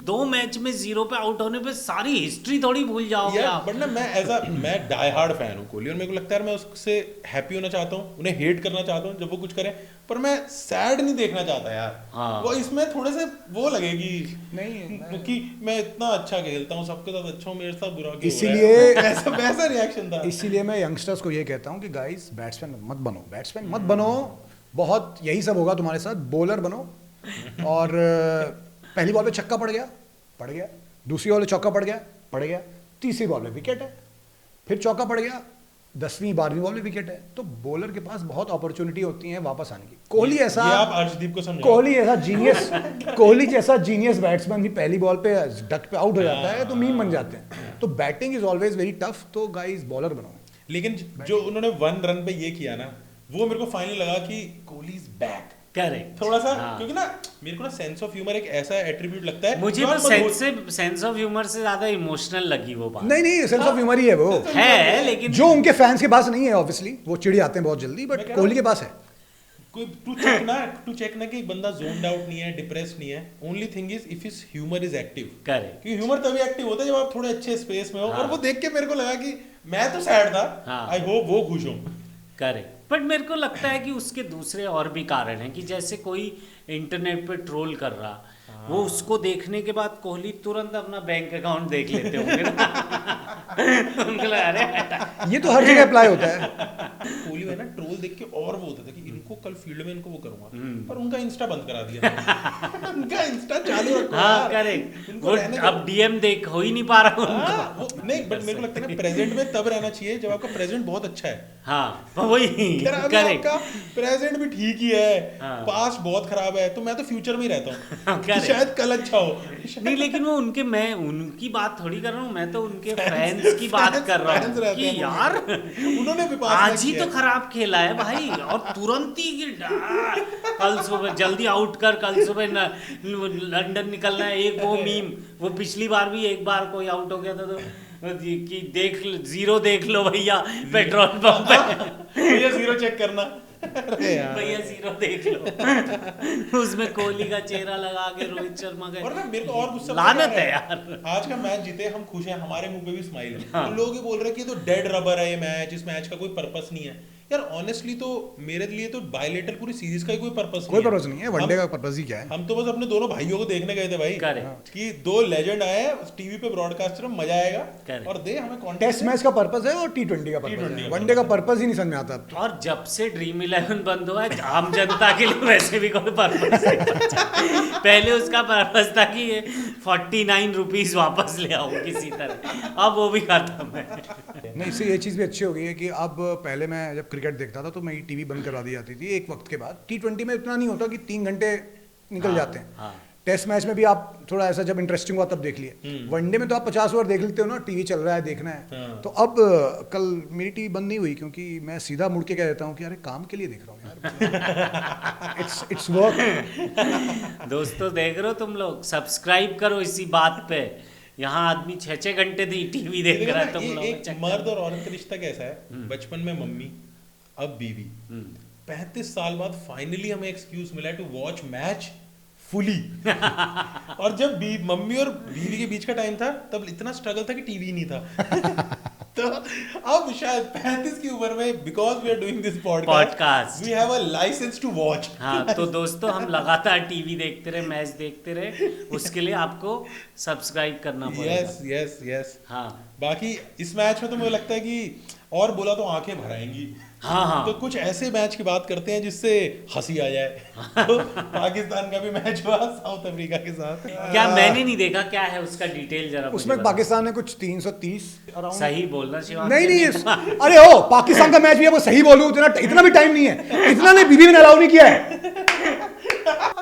2 मैच में 0 पे आउट होने पे सारी हिस्ट्री थोड़ी भूल जाओगे यार आप। बट ना मैं डाई हार्ड फैन हूँ कोहली, और मेरे को लगता है मैं उससे हैप्पी होना चाहता हूँ, उन्हें हेट करना चाहता हूँ जब वो कुछ करे, पर मैं सैड नहीं देखना चाहता यार। हाँ। वो इसमें थोड़े से वो लगेगी नहीं, कि मैं इतना अच्छा खेलता हूँ, सबके साथ अच्छा हूँ, मेरे साथ बुरा क्यों हो इसीलिए रहा है? वैसा रिएक्शन था। इसीलिए मैं यंगस्टर्स को ये कहता हूँ कि गाइस बैट्समैन मत बनो। बहुत यही सब होगा तुम्हारे साथ। बॉलर बनो, और पहली बॉल पे छक्का पड़ गया, दूसरी बॉल पे चौका पड़ गया, तीसरी बॉल पे विकेट है, फिर चौका पड़ गया, 10वीं 12वीं बॉल पे विकेट है। तो बॉलर के पास बहुत अपॉर्चुनिटी होती है वापस आने की। कोहली ऐसा, ये आप अर्शदीप को समझाओ। कोहली जैसा जीनियस बैट्समैन भी पहली बॉल पे डक पे आउट हो जाता है तो मीम बन जाते हैं। तो batting is always very tough. तो गाइस बॉलर बनो। लेकिन जो उन्होंने 1 रन पे ये किया ना, वो मेरे को फाइनली लगा कि कोहली इज बैक। करेक्ट। थोड़ा सा हाँ। क्योंकि ना मेरे को ना सेंस ऑफ ह्यूमर एक ऐसा एट्रीब्यूट लगता है। मुझे जो तो आप सेंस ऑफ ह्यूमर से ज्यादा इमोशनल लगी वो बात। नहीं सेंस ऑफ ह्यूमर ही है वो, है लेकिन जो उनके फैंस के पास नहीं है। ऑब्वियसली वो चिढ़ जाते हैं बहुत जल्दी, मैं बट कह कोहली रहा के पास है। कोई टू चेक ना कि एक बंदा जोन्ड आउट नहीं है, डिप्रेस्ड नहीं है। Only thing is if his humour is active. Correct. क्योंकि ह्यूमर तभी एक्टिव होता है जब आप थोड़े अच्छे स्पेस में हो। हाँ। और वो देख के मेरे को लगा कि मैं तो सैड था, हाँ। आई होप वो खुश हो। करेक्ट। बट मेरे को लगता है कि उसके दूसरे और भी कारण हैं कि जैसे कोई इंटरनेट पे ट्रोल कर रहा, वो उसको देखने के बाद कोहली तुरंत अपना बैंक अकाउंट देख लेते होंगे ना। उनको लगा अरे ये तो हर जगह अप्लाई होता है। कोहली है ना ट्रोल देख के और वो होता था कि इनको इनको कल फील्ड में इनको वो करूंगा, पर उनका इंस्टा बंद करा दिया। उनका इंस्टा चालू रखो हाँ यार, करेक्ट, उनको वो रहने दो। अब डीएम देख हो ही नहीं पा रहा उनका। हाँ, नहीं बट मेरे को लगता है ना प्रेजेंट में तब रहना चाहिए जब आपका प्रेजेंट बहुत अच्छा है। हाँ वही यार अभी करेक्ट, आपका प्रेजेंट भी ठीक ही है, हाँ। पास्ट बहुत खराब है, तो मैं तो फ्यूचर में ही रहता हूँ कि Correct. शायद कल अच्छा हो। नहीं लेकिन वो उनके, मैं उनकी बात थोड़ी कर रहा हूँ, मैं तो उनके फैंस की बात कर रहा fans हूँ रहते कि हैं वो। यार उन्होंने भी पास आज ही तो खराब खेला है भाई, और तुरंत ही कल सुबह जल्दी आउट कर, कल सुबह लंदन निकलना है। एक वो मीम, वो पिछली बार भी एक बार कोई आउट हो गया था तो कि देख जीरो देख लो भैया पेट्रोल पंप पे, भैया जीरो चेक करना। अरे यार भैया जीरो देख लो। उसमें कोहली का चेहरा लगा के रोहित शर्मा का, और ना मेरे को और गुस्सा लानत पता है क्या यार। आज का मैच जीते, हम खुश हैं, हमारे मुंह पे भी स्माइल है। हाँ। तो लोग ये बोल रहे हैं कि ये तो डेड रबर है ये मैच, इस मैच का कोई पर्पस नहीं है। यार ऑनेस्टली तो मेरे लिए तो बायलेटरल पूरी सीरीज का ही कोई पर्पस कोई पर्पस नहीं है, वनडे का पर्पस ही क्या है। हम तो बस अपने दोनों भाइयों को देखने गए थे भाई, Correct. कि दो लेजेंड आए टीवी पे ब्रॉडकास्टर में, मजा आएगा। Correct. और दे हमें content टेस्ट दे। मैच का पर्पस है और T20 का पर्पस T20 है, का वनडे का purpose पर्पस ही नहीं समझ में आता अब तो। और जब से ड्रीम 11 बंद हुआ है, आम जनता के लिए वैसे भी कोई पर्पस नहीं। पहले उसका पर्पस था कि ये 49 रुपीज वापस ले आओ किसी तरह, अब वो भी खत्म है। नहीं, इससे ये चीज़ भी अच्छी हो गई है कि अब पहले मैं जब क्रिकेट देखता था तो मैं टीवी बंद करवा दी जाती थी एक वक्त के बाद। T20 में इतना नहीं होता कि 3 घंटे निकल हाँ, जाते हैं। हाँ। टेस्ट मैच में भी आप थोड़ा ऐसा जब इंटरेस्टिंग हुआ तब देख लिए। वनडे में तो आप 50 ओवर देख लेते हो ना, टीवी चल रहा है, देखना है। हाँ। तो अब कल मेरी टीवी बंद नहीं हुई क्योंकि मैं सीधा मुड़ के कह देता हूँ कि अरे काम के लिए देख रहा हूँ यार। It's work. दोस्तों देख रहे हो तुम लोग, सब्सक्राइब करो इसी बात पे। यहाँ आदमी 6-6 घंटे टीवी देख देखो रहा ना, है, तुम ये लोग एक चक्कर। मर्द और औरत का रिश्ता कैसा है, बचपन में मम्मी, अब बीवी। 35 साल बाद फाइनली हमें एक्सक्यूज मिला टू वॉच मैच फुली। और जब मम्मी और बीवी के बीच का टाइम था तब इतना स्ट्रगल था कि टीवी नहीं था। तो अब शायद 35 की उम्र में, because we are doing this podcast, we have a licence to watch. हाँ तो दोस्तों हम लगातार टीवी देखते रहे, मैच देखते रहे, उसके लिए आपको सब्सक्राइब करना पड़ेगा। Yes yes yes. हाँ बाकी इस मैच में तो मुझे लगता है कि और बोला तो आंखें भर आएंगी। हाँ हाँ। तो कुछ ऐसे मैच की बात करते हैं जिससे हंसी आ जाए। तो पाकिस्तान का भी मैच हुआ साउथ अफ्रीका के साथ। क्या मैंने नहीं देखा, क्या है उसका डिटेल जरा मुझे उसमें बताओ। पाकिस्तान ने कुछ 330 अराउंड। सही बोलना शिवांग। नहीं, अरे ओ पाकिस्तान का मैच भी है, वो सही बोलूं इतना भी टाइम नहीं है, इतना ने बीबी ने अलाउ नहीं किया है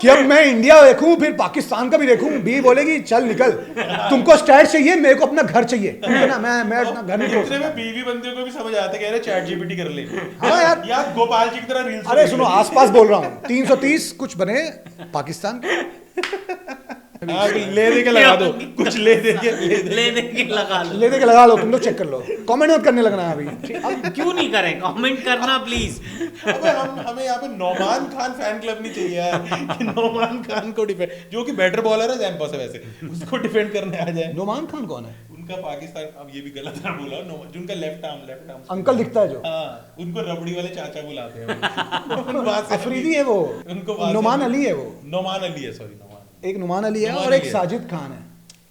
कि अब मैं इंडिया देखूं फिर पाकिस्तान का भी देखूं। बीबी बोलेगी चल निकल, तुमको स्टैट चाहिए, मेरे को अपना घर चाहिए, ठीक है ना, मैं अपना घर नहीं इतने में बीवी बंदे को भी समझ आता है, कह रहे चैट जीपीटी कर ले। हाँ यार। या गोपाल जी की तरह रील्स। अरे सुनो, आसपास बोल रहा हूँ 330 कुछ बने पाकिस्तान के। ले दे के लगा दो, कुछ ले दे के ले दे के लगा लो। ले दे के लगा लो, तुम लोग चेक कर लो, कमेंट मत करने लगना अभी। अब क्यों नहीं करें, कमेंट करना प्लीज। अबे हमें यहाँ पे नौमान खान फैन क्लब नहीं चाहिए यार, कि नौमान खान को डिफेंड, जो कि बेटर बॉलर है जैन पॉस है वैसे, उसको डिफेंड करने आ जाए। नोमान खान कौन है? उनका पाकिस्तान, अब ये भी गलत ना बोला, जिनका लेफ्ट आर्म अंकल दिखता है जो। हाँ, उनको रबड़ी वाले चाचा बुलाते हैं। अफरीदी है वो, उनको नुमान अली है वो। नोमान अली है, सॉरी नोमान, एक नुमान अली है नुमान और एक अली है। साजिद खान है,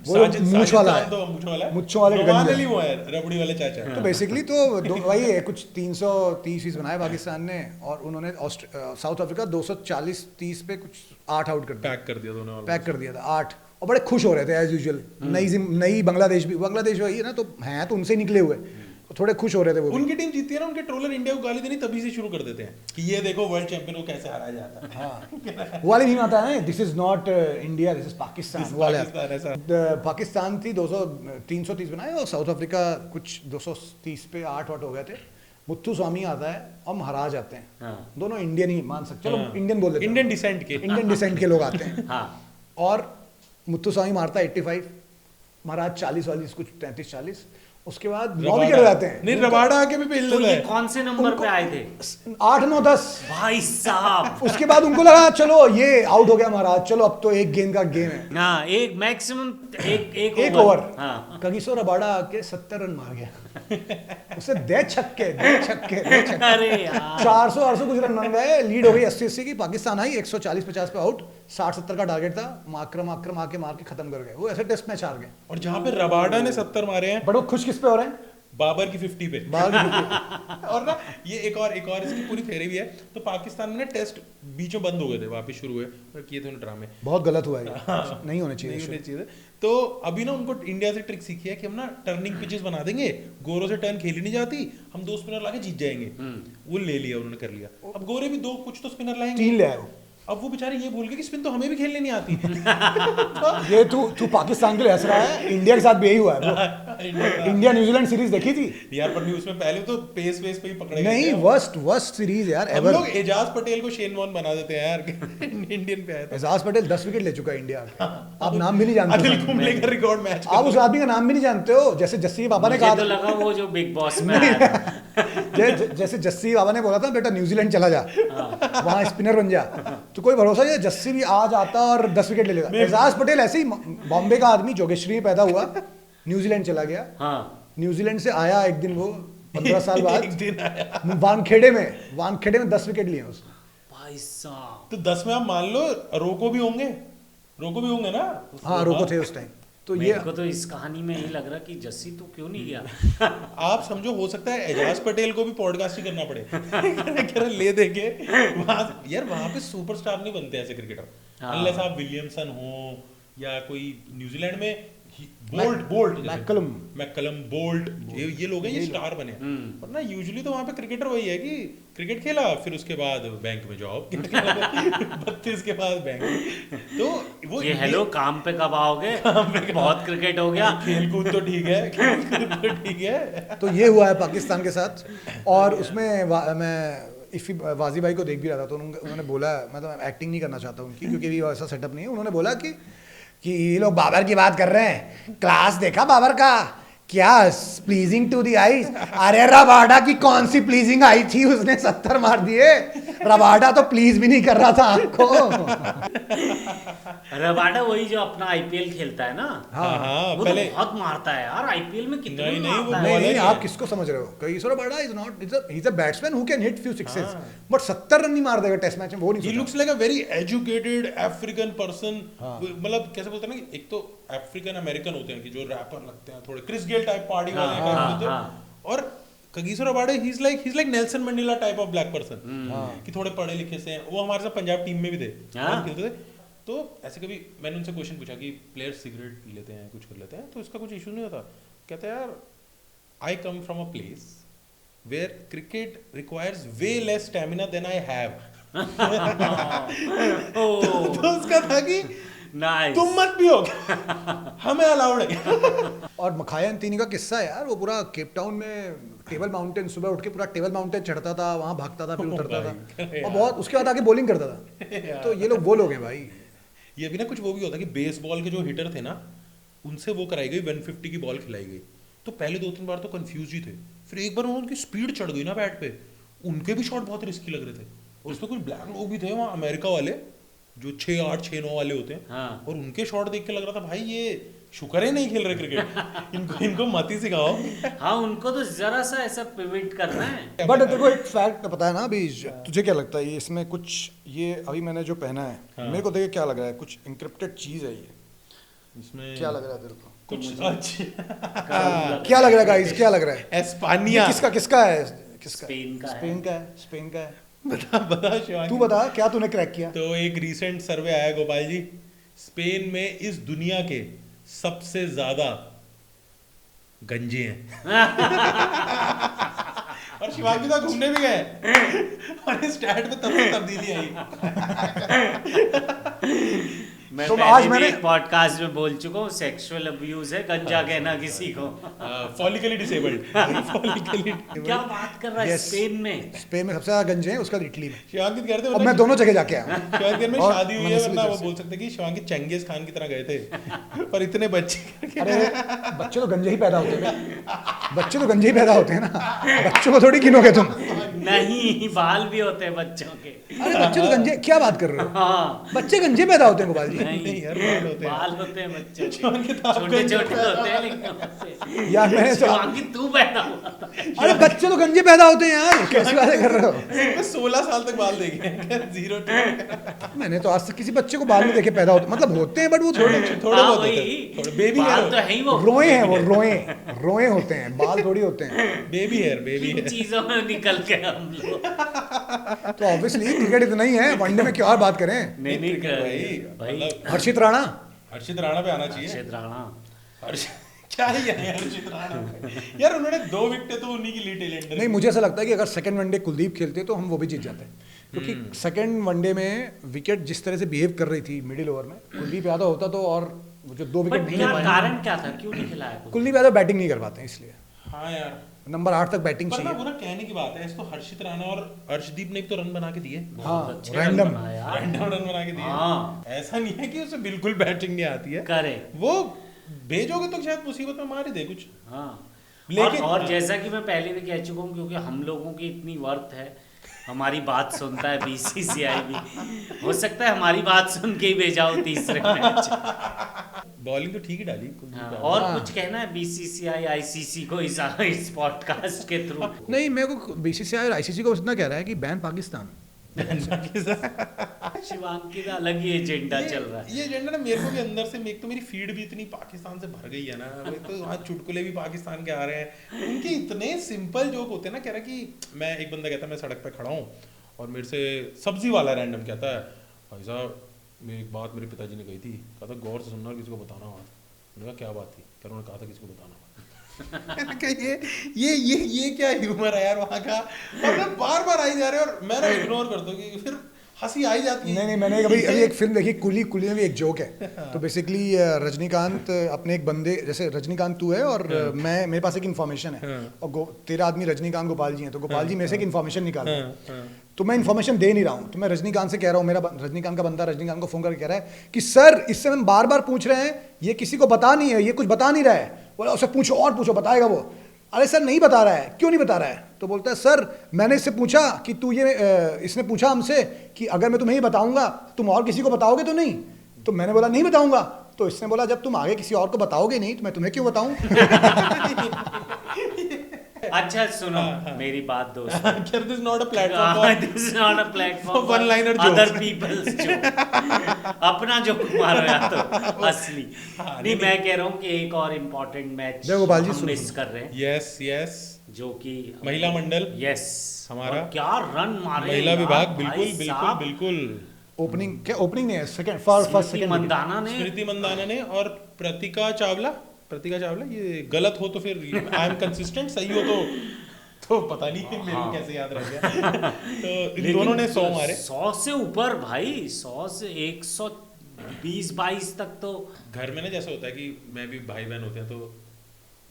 वो साजिद मूंछ वाला खान है, तो मूंछ वाला है, मुच्छों वाले नोमान गंजे। अली वो है रबड़ी वाले चाचा। तो बेसिकली तो वही है, कुछ 330 बनाए पाकिस्तान ने और उन्होंने साउथ अफ्रीका 240-30 पे कुछ 8 आउट कर दिया, पैक कर दिया दोनों, पैक कर दिया था 8, और बड़े खुश हो रहे थे एज यूजुअल। नई बांग्लादेश वही है ना, तो हैं तो उनसे निकले हुए, थोड़े खुश हो रहे थे वो भी। उनकी टीम जीतती है ना, उनके ट्रोलर इंडिया को गाली देनी तभी से शुरू कर देते हैं कि ये देखो वर्ल्ड चैंपियन को कैसे हराया जाता है। हाँ, वो वाले नहीं आता है, this is not India, this is Pakistan वाले। पाकिस्तान थी 330 बनाए और साउथ अफ्रीका कुछ 230 पे 8 हो गए थे। मुत्थु स्वामी आता है, हम हरा जाते हैं। हाँ। दोनों इंडियन ही मान सकते, चलो इंडियन बोल देते हैं, इंडियन डिसेंट के, इंडियन डिसेंट के लोग आते हैं। हाँ और मुत्थु स्वामी मारता है 85, महाराज 40 कुछ 33-40, उसके बाद 9 विकेट हो जाते हैं। नहीं, रबाडा आके भी पेल तो लेता ये है। कौन से नंबर पे आए थे? 8, 9, 10। भाई साहब, उसके बाद उनको लगा चलो ये आउट हो गया महाराज, चलो अब तो एक गेंद का गेम है, हाँ एक मैक्सिमम एक एक ओवर। हाँ कगिसो रबाडा आके 70 रन मार गया। उसे दे छक्के। अरे यार 400 कुछ रन बन गए, लीड हो गई 80 की। पाकिस्तान आई 140-50 पे आउट, 60-70 का टारगेट था, आक्रम आके मार के खत्म कर गए वो, ऐसे टेस्ट मैच हार गए। और जहाँ पे रबाडा ने 70 मारे हैं, बट वो खुश किस पे हो रहे हैं? बाबर की 50 पे। बाहर और ना ये एक और इसकी पूरी थ्योरी भी है। तो पाकिस्तान में ना टेस्ट बीच में बंद हो गए थे, वापस शुरू हुए और किए थे उन्होंने ड्रामे। बहुत गलत हुआ ये, नहीं होने नहीं होने चाहिए। चाहिए थे। तो अभी ना उनको इंडिया से ट्रिक सीखी है कि हम ना टर्निंग पिचेस बना देंगे, गोरों से टर्न खेली नहीं जाती, हम 2 स्पिनर लाके जीत जाएंगे। वो ले लिया उन्होंने, कर लिया। अब गोरे भी 2 कुछ तो स्पिनर लाएंगे, 3 ले आए वो। अब वो बेचारे ये भूल गए कि स्पिन तो हमें भी खेलने नहीं आती। ये तू पाकिस्तान के लिए हंस रहा है, इंडिया के साथ भी यही हुआ है bro। इंडिया न्यूजीलैंड सीरीज देखी थी यार पर न्यूज़ में पहले तो पेस पे ही पकड़े गए नहीं, थे। वर्स्ट सीरीज यार हम एवर। लोग एजाज पटेल को शेन वॉर्न बना देते हैं यार, इंडियन पे आया था। एजाज पटेल 10 विकेट ले चुका है इंडिया का। आप नाम भी नहीं जानते अनिल कुंबले का रिकॉर्ड मैच आप उस आदमी का नाम भी नहीं जानते हो। जैसे जस्सी बाबा ने मुझे कहा तो था, लगा वो जो बिग बॉस में आया था। जैसे जस्सी बाबा ने बोला था बेटा न्यूजीलैंड चला जा, वहां स्पिनर बन जा, तो कोई भरोसा नहीं है जस्सी भी आज आता और 10 विकेट ले लेगा। एजाज पटेल ऐसे ही बॉम्बे का आदमी, जोगेश्वरी में पैदा हुआ, न्यूजीलैंड चला गया। हाँ न्यूजीलैंड से आया एक दिन, वो 15 साल बाद एक दिन आया। वानखेड़े में 10 विकेट लिए उसने। भाई साहब, तो 10 में आप मान लो रोको भी होंगे ना। हाँ रोको थे उस टाइम। तो ये मेरे को तो इस कहानी में यही लग रहा कि जस्सी तो क्यों नहीं गया। आप समझो, हो सकता है एजाज पटेल को भी पॉडकास्ट ही करना पड़े। कह रहा ले देंगे वहां पे सुपरस्टार नहीं बनते ऐसे क्रिकेटर, हाँ। अनलेस आप विलियमसन हो या कोई न्यूजीलैंड में बोल्ट मैककलम बोल्ट, ये लोग हैं, ये स्टार बने। वरना यूजुअली तो वहां पे क्रिकेटर वही है कि क्रिकेट खेला, फिर उसके बाद बैंक में जॉब, 32 के बाद बैंक। तो वो ये हेलो काम पे कब आओगे, बहुत क्रिकेट हो गया। खेल कूद तो ठीक है। तो ये हुआ है पाकिस्तान के साथ। और उसमें मैं इफ़ी वाजी भाई को देख भी रहा था, तो उन्होंने बोला, मतलब एक्टिंग नहीं करना चाहता उनकी क्योंकि भी वैसा सेटअप नहीं है। उन्होंने बोला कि ये लोग बाबर की बात कर रहे हैं, क्लास देखा बाबर का, क्या प्लीजिंग टू दी आईज। अरे रबाडा की कौन सी प्लीजिंग आई थी, उसने 70 मार दिए। रबाडा तो प्लीज भी नहीं कर रहा था आपको। रबाडा वही जो अपना आईपीएल खेलता है ना। हाँ, वो पहले तो बहुत मारता है यार आईपीएल में, कितने नहीं, मारता वो है। नहीं, है। आप किसको समझ रहे हो? कई Rabada is not, he is a batsman who can hit few sixes, but 70 run नहीं मार देगा टेस्ट मैच में, वो He नहीं looks like a very educated African person। मतलब कैसे बोलते हैं ना कि एक तो अफ्रीकन अमेरिकन होते हैं कि जो रैपर लगते हैं, थोड़े क्रिस गेल टाइप पार्टी वाले टाइप होते हैं, और Kagiso Rabada he is like Nelson Mandela type of black person, कि थोड़े पढ़े लिखे से हैं। वो हमारे साथ पंजाब टीम में भी थे, हम खेलते थे। तो ऐसे कभी मैंने उनसे क्वेश्चन पूछा कि प्लेयर्स सिगरेट पी लेते हैं, कुछ कर लेते हैं, तो इसका कुछ इशू नहीं होता। कहते हैं यार, I come from a place where cricket requires way less stamina than I have. तो उसका था कि नाइस, तुम मत पियो, हमें अलाउड है। और मखाया अंतिनी का किस्सा है यार, वो पूरा केप टाउन में टेबल माउंटेन, सुबह उठ के पूरा टेबल माउंटेन चढ़ता था, वहाँ भागता था, फिर उतरता था, और बहुत उसके बाद आके बॉलिंग करता था। तो ये लोग वो लोग हैं भाई। ये भी ना कुछ वो भी होता है कि बेसबॉल के जो हिटर थे ना, उनसे वो कराई गई 150 की बॉल खिलाई गई। तो पहले 2-3 बार तो कंफ्यूज ही थे, फिर एक बार उनकी स्पीड चढ़ गई ना बैट पे, उनके भी शॉट बहुत रिस्की लग रहे थे। और उसमें कुछ ब्लैक लोग भी थे वहाँ अमेरिका वाले, जो 6-8 6-9 वाले होते हैं। हाँ। और उनके शॉट देख के लग रहा था भाई ये शुक्र है नहीं खेल रहे क्रिकेट, इनको मत ही सिखाओ। हाँ उनको तो जरा सा ऐसा पिवट करना है। बट तेरे को एक फैक्ट पता है ना अभी, तुझे क्या लगता है ये इसमें कुछ, ये अभी मैंने जो पहना है, मेरे को देख के क्या लग रहा है, कुछ इंक्रिप्टेड चीज है ये, इसमें क्या लग रहा है तेरे को? कुछ अच्छा क्या लग रहा है गाइस, क्या लग रहा है? एस्पानिया। किसका है? स्पेन का है। स्पेन का है। बता शिवांगी, तू बता क्या तूने क्रैक किया? तो एक रीसेंट सर्वे आया गोपाल जी, स्पेन में इस दुनिया के सबसे ज्यादा गंजे हैं। और शिवांगी तो घूमने भी गए और इस स्टैट में तब से तब्दीली आई। मैं तो पहले आज भी मैंने- एक पॉडकास्ट में बोल चुका हूँ, सेक्सुअल अब्यूज है गंजा कहना किसी को। फॉलिकली डिसेबल्ड। फॉलिकली क्या बात कर रहा है? Yes. स्पेन में स्पेन में सबसे ज्यादा गंजे हैं, उसका इटली में। शिवांगी कह रहे अब थे मैं दोनों जगह जाके आया। शिवांगी में और शादी हुई है, मनस्वी वरना वो तरफ से। बोल सकते कि शिवांगी चंगेज खान की तरह गए थे पर इतने बच्चे। अरे बच्चे तो गंजे ही पैदा होते हैं, बच्चे तो गंजे ही पैदा होते हैं ना, बच्चों को थोड़ी गिनोगे तुम। नहीं, बाल भी होते हैं बच्चों के। अरे बच्चे तो गंजे, क्या बात कर रहे हो? हाँ बच्चे गंजे पैदा होते हैं गोपाल जी? नहीं यार, बाल होते हैं। बाल होते हैं बच्चों के, शिवांगी तो छोटे आपका छोटे होते हैं लेकिन उससे। यार मैंने तो, शिवांगी तू पैदा हुआ था। अरे बच्चे तो गंजे पैदा होते हैं यार, कैसी बातें कर रहे हो? 16 साल तक बाल देखे हैं, 0 to मैंने तो आज तक किसी बच्चे को बाल नहीं देखे पैदा होते, मतलब होते हैं बट वो थोड़े थोड़े हाँ, बहुत वही। होते हैं, थोड़े बेबी बाल हेयर, तो है ही वो। रोए हैं, वो रोए होते हैं, बाल थोड़ी होते हैं। बेबी हेयर, इन चीजों में निकल के हम लोग। तो ऑब्वियसली क्रिकेट इतना ही है, वनडे में क्या और बात करें? नहीं नहीं क्रिकेट भाई मतलब हर्षित राणा, हर्षित राणा पे आना चाहिए। अक्षय राणा क्या ही है हर्षित राणा यार, उन्होंने 2 विकेट तो उन्हीं की ली टेलेंडर। नहीं मुझे ऐसा लगता है कि अगर सेकंड वनडे कुलदीप खेलते तो हम वो भी जीत जाते, क्योंकि सेकंड वनडे में विकेट जिस तरह से बिहेव कर रही थी मिडिल ओवर में, कुलदीप यादव होता तो और वो जो 2 विकेट बट नहीं क्या ले पाए, कारण क्या था, क्यों नहीं खिलाया कुछ? कुलदीप यादव बैटिंग नहीं कर पाते हैं इसलिए हाँ यार, नंबर 8 तक बैटिंग पर ना चाहिए। वो ना कहने की बात है, इस तो हर्षित राणा और अर्शदीप ने भी तो रन बना के दिए, हाँ बहुत अच्छे रन रैंडम, बनाए यार। रैंडम रन बना के दिए। हाँ ऐसा नहीं है कि उसे बिल्कुल बैटिंग नहीं आती है, करे वो भेजोगे तो शायद मुसीबत में मार ही दे कुछ। हाँ लेकिन और जैसा कि मैं पहले भी कह चुका हूँ, क्योंकि हम लोगों की इतनी वर्थ है, हमारी बात सुनता है बीसीसीआई भी, हो सकता है हमारी बात सुन के ही भेजा हो तीसरे मैच। बॉलिंग तो ठीक ही डाली कुलदीप हाँ, यादव। और हाँ। कुछ कहना है बीसीसीआई आईसीसी को इस पॉडकास्ट के थ्रू? नहीं मेरे को बीसीसीआई और आईसीसी को इतना कह रहा है कि बैन पाकिस्तान। शिवांगी का अलग ही एजेंडा चल रहा है। ये एजेंडा ना मेरे को भी अंदर से, एक तो मेरी फीड भी इतनी पाकिस्तान से भर गई है ना, वो तो वहाँ चुटकुले भी पाकिस्तान के आ रहे हैं, उनके इतने सिंपल जोक होते हैं ना। कह रहा कि मैं, एक बंदा कहता है मैं सड़क पे खड़ा हूँ और मेरे से सब्जी वाला रैंडम कहता है, भाई साहब मेरी एक बात मेरे पिताजी ने कही थी, कहा था गौर से सुनना और किसी को बताना मत। मैंने कहा क्या बात थी? कह उन्होंने कहा था किसी को बताना मत। मैंने कहा ये क्या ह्यूमर है यार वहाँ का, और ना बार बार आई जा रहे हैं और मैं ना इग्नोर करता हूँ कि फिर हंसी आई जाती है। नहीं मैंने अभी एक फिल्म देखी कुली में भी एक जोक है। तो बेसिकली रजनीकांत अपने एक बंदे, जैसे रजनीकांत तू है और मैं, मेरे पास एक इन्फॉर्मेशन है और तेरा आदमी रजनीकांत गोपाल जी हैं, तो गोपाल जी मेरे से एक इन्फॉर्मेशन निकाल रहे हैं, तो मैं इन्फॉर्मेशन दे नहीं रहा हूँ, तो मैं रजनीकांत से कह रहा हूँ, मेरा रजनीकांत का बंदा रजनीकांत को फोन करके कह रहा है कि सर इससे हम बार बार पूछ रहे हैं, ये किसी को बता नहीं है, ये कुछ बता नहीं रहा है। बोला उससे पूछो और पूछो, बताएगा वो। अरे सर नहीं बता रहा है, क्यों नहीं बता रहा है? तो बोलता है सर मैंने इससे पूछा कि तू ये, इसने पूछा हमसे कि अगर मैं तुम्हें ही बताऊंगा तुम और किसी को बताओगे तो नहीं? तो मैंने बोला नहीं बताऊंगा। तो इसने बोला जब तुम आगे किसी और को बताओगे नहीं तो मैं तुम्हें क्यों बताऊं? अच्छा सुनो मेरी बात दोस्त, This is not a platform this is not a platform for one-liner jokes. Other peoples joke. अपना जोक मारो या तो असली। नहीं मैं कह रहा हूँ कि एक और इम्पोर्टेंट मैच देखो गोपाल जी, हम सुनो। मिस कर रहे हैं, यस जो कि महिला मंडल, यस हमारा क्या रन मारे महिला यार, विभाग, भाई बिल्कुल बिल्कुल साहब। बिल्कुल। ओपनिंग क्या, ओपनिंग नहीं है, सेकंड फर्स्ट स्मृति सेकंड मंदाना ने स्मृति मंदाना ने और प्रतिका चावला, ये गलत हो तो फिर आई एम कंसिस्टेंट, सही हो तो पता नहीं मेरे को कैसे याद रह गया। तो इन दोनों ने 100 मारे, 100 से ऊपर भाई, 100 से 120-22 तक। तो घर में ना जैसे होता है कि मैं भी, भाई बहन होते हैं तो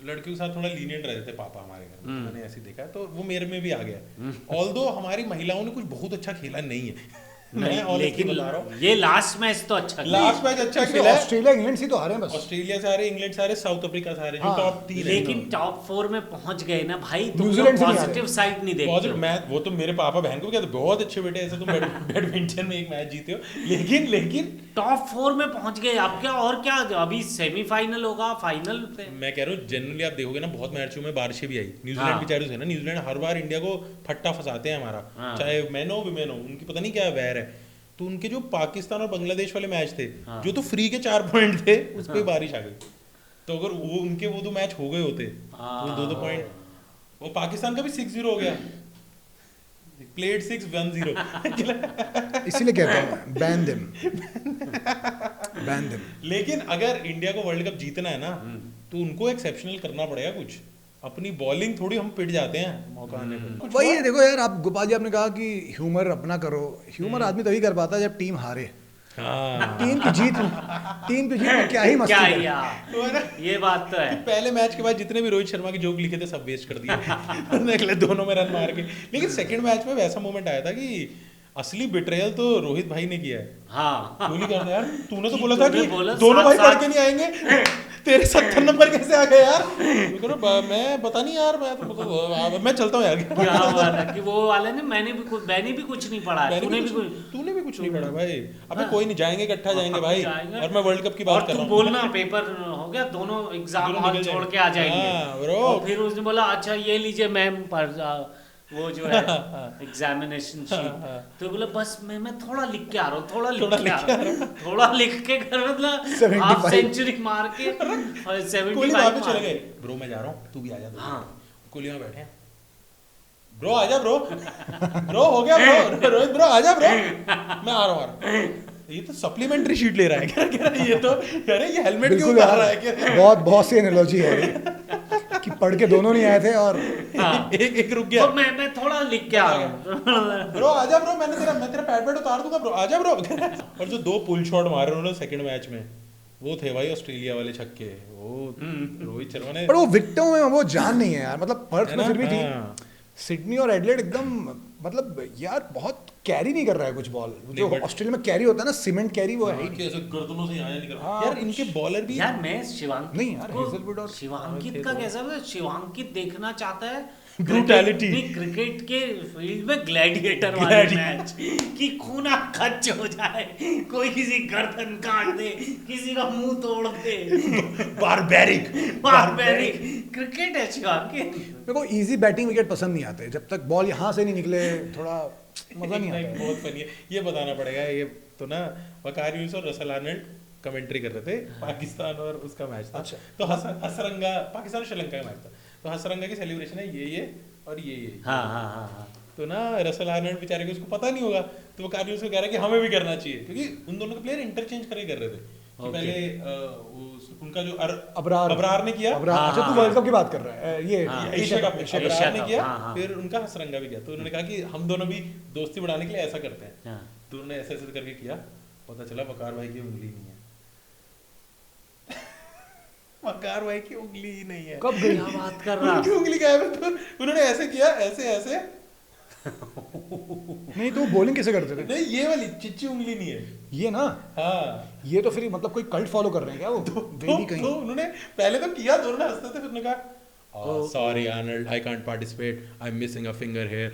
लड़कियों के साथ थोड़ा लीनियंट रहते थे पापा हमारे घर में, तो मैंने ऐसे देखा है, तो वो मेरे में भी आ गया। ऑल्दो हमारी महिलाओं ने कुछ बहुत अच्छा खेला नहीं है, मैं honestly लेकिन बता रहा हूँ। ये लास्ट मैच तो अच्छा खेला। लास्ट मैच अच्छा खेला है, ऑस्ट्रेलिया इंग्लैंड से तो हारे हैं बस। ऑस्ट्रेलिया से हारे, इंग्लैंड से हारे, साउथ अफ्रीका से हारे, जो हाँ, टॉप 3 है। लेकिन टॉप 4 में पहुंच गए ना भाई, तुम न्यूजीलैंड से नहीं पॉजिटिव हारे। साइड नहीं देखते पॉजिटिव हो। मैच, वो तो मेरे पापा बहन को भी कहते बहुत अच्छे बेटे, ऐसे तुम बैडमिंटन में एक मैच जीते हो, लेकिन टॉप 4 में पहुंच गए, अब क्या और क्या, अभी सेमीफाइनल होगा, फाइनल पे। मैं कह रहा हूँ जनरली आप देखोगे ना बहुत मैचों में बारिशें भी आई, न्यूजीलैंड हाँ। बेचारे है ना, न्यूजीलैंड हर बार इंडिया को फट्टा फंसाते हैं हमारा, हाँ। चाहे मैन हो विमेन हो, उनकी पता नहीं क्या वैर है। तो उनके जो पाकिस्तान और बांग्लादेश वाले मैच थे, हाँ। जो तो फ्री के 4 पॉइंट थे, उस पे बारिश आ गई। तो अगर वो उनके वो 2 मैच हो गए होते तो 2-2 पॉइंट, वो पाकिस्तान का भी 6-0 हो गया, प्लेड 6-1-0। इसीलिए कहता हूँ बैन देम। लेकिन अगर इंडिया को वर्ल्ड कप जीतना है ना, तो उनको एक्सेप्शनल करना पड़ेगा कुछ, अपनी बॉलिंग थोड़ी हम पिट जाते हैं मौका आने पे। कुछ वही हुआ? है, देखो यार आप गोपाल जी आपने कहा कि ह्यूमर अपना करो, ह्यूमर आदमी तभी कर पाता है जब टीम हारे। हाँ। टीम की जीत में क्या ही मस्ती क्या है। यार, तो है ना, ये बात तो है। पहले मैच के बाद जितने भी रोहित शर्मा के जोक लिखे थे सब वेस्ट कर दिए अगले दोनों में रन मार के। लेकिन सेकंड मैच में वैसा मोमेंट आया था कि असली बिट्रेयल तो रोहित भाई ने किया है। हाँ क्यों नहीं करता यार, तूने तो कि बोला था तूने कि बोला दोनों भाई साथ-साथ पढ़ के नहीं आएंगे, तेरे 70 नंबर कैसे आ गए यार? मैं कह रहा, मैं पता नहीं यार, मैं चलता हूँ यार। क्या बात है कि वो वाले ने मैंने भी कुछ नहीं पढ़ा है, तूने भी कुछ नहीं पढ़ा भाई। अबे कोई नहीं, जाएंगे इकट्ठा जाएंगे भाई। जाएंगे। और मैं वर्ल्ड कप की बात कर रहा हूँ। बोलना पेपर हो गया, दोनों एग्जाम दोनों हॉल निकल छोड़ जाएंगे। के आ जाएंगे। हाँ, bro। और फिर उसने बोला अच्छा ये लीजिए मैम पर वो जो है एग्जामिनेशन शीट। तो बोला बस मैं थोड़ा लिख के आ रहा हूँ, थोड़ा लिख के कर मतलब 75 हाफ सेंचुरी मार के कोहली वहां पे चले गए, ब्रो मैं जा रहा हूँ, तू भी आ जा। हाँ। कोहली वहां बैठे हैं, ब्रो आजा ब्रो, ब्रो हो गया ब्रो, रोहित ब्रो आजा ब्रो, मैं आ रहा हूँ। ये तो सप्लीमेंट्री शीट ले रहा है क्या? कह रहा है ये तो, अरे ये हेलमेट क्यों बिल्कुल उतार रहा यार, है क्या? बहुत सी एनालॉजी है ये, कि पढ़ के दोनों नहीं आए थे और हाँ। एक रुक गया। तो मैं थोड़ा लिख के आ गया। ब्रो आजा ब्रो, मैं तेरा पैड उतार दूंगा ब्रो, आजा ब्रो। और जो 2 पुल शॉट मारे उन्होंने सेकंड मैच में, वो थे भाई ऑस्ट्रेलिया वाले छक्के। वो रोहित शर्मा ने, पर वो विकेटों में वो जान नहीं है यार, मतलब पर्थ है में ना? फिर भी थी। हाँ। सिडनी और एडलेड एकदम मतलब यार बहुत कैरी नहीं कर रहा है कुछ बॉल, जो but- ऑस्ट्रेलिया में कैरी होता है ना, सीमेंट कैरी, वो है ही नहीं। ऐसे गर्दनों से आया निकल। हाँ। यार इनके बॉलर भी यार मैं शिवांकित नहीं यार, को- हेजलवुड और शिवांकित का कैसा है? शिवांकित देखना चाहता है Brutality। क्रिकेट के फील्ड में ग्लैडिएटर वाले मैच, कि खून खच हो जाए, कोई किसी गर्दन काट दे, किसी का मुंह तोड़ दे। बारबेरिक। क्रिकेट है शिवांकित। मेरे को इजी बैटिंग विकेट पसंद नहीं आते, जब तक बॉल यहाँ से नहीं निकले थोड़ा मजा नहीं आता है। बहुत फनी है, ये बताना पड़ेगा। ये तो ना वकार यूनुस और रसल आर्नल्ड कमेंट्री कर रहे थे, पाकिस्तान और उसका मैच था। अच्छा। तो हसरंगा, पाकिस्तान और श्रीलंका का मैच था, तो हसरंगा की सेलिब्रेशन है ये और ये। हाँ। तो ना रसल आर्नल्ड बेचारे को उसको पता नहीं होगा, तो वो कार यूनुस को कह रहा है कि हमें भी करना चाहिए, क्योंकि उन दोनों के प्लेयर इंटरचेंज कर रहे थे। कि पहले उनका जो अबरार ने किया, अच्छा तू वर्ल्ड कप की बात कर रहा है, ये एशिया कप एशिया अबरार ने कप, किया, हाँ। फिर उनका हसरंगा भी किया। तो उन्होंने कहा कि हम दोनों भी दोस्ती बढ़ाने के लिए ऐसा करते हैं। हाँ। तो उन्होंने ऐसे ऐसे करके किया, पता चला वकार भाई की उंगली नहीं है। वकार भाई की उंगली ही नहीं है। कब गई? क्या बात कर रहा? उनकी उंगली गायब है। तो उन्होंने ऐसे किया, ऐसे नहीं तो बॉलिंग कैसे करते थे? नहीं, ये वाली चिच्ची उंगली नहीं है। ये ना, हाँ, ये तो फिर मतलब कोई कल्ट फॉलो कर रहे हैं क्या वो? वेदी तो कहीं उन्होंने पहले तो किया, दोनों ने हंसते थे, फिर उन्होंने कहा sorry Arnold, I can't participate, I am missing a finger here.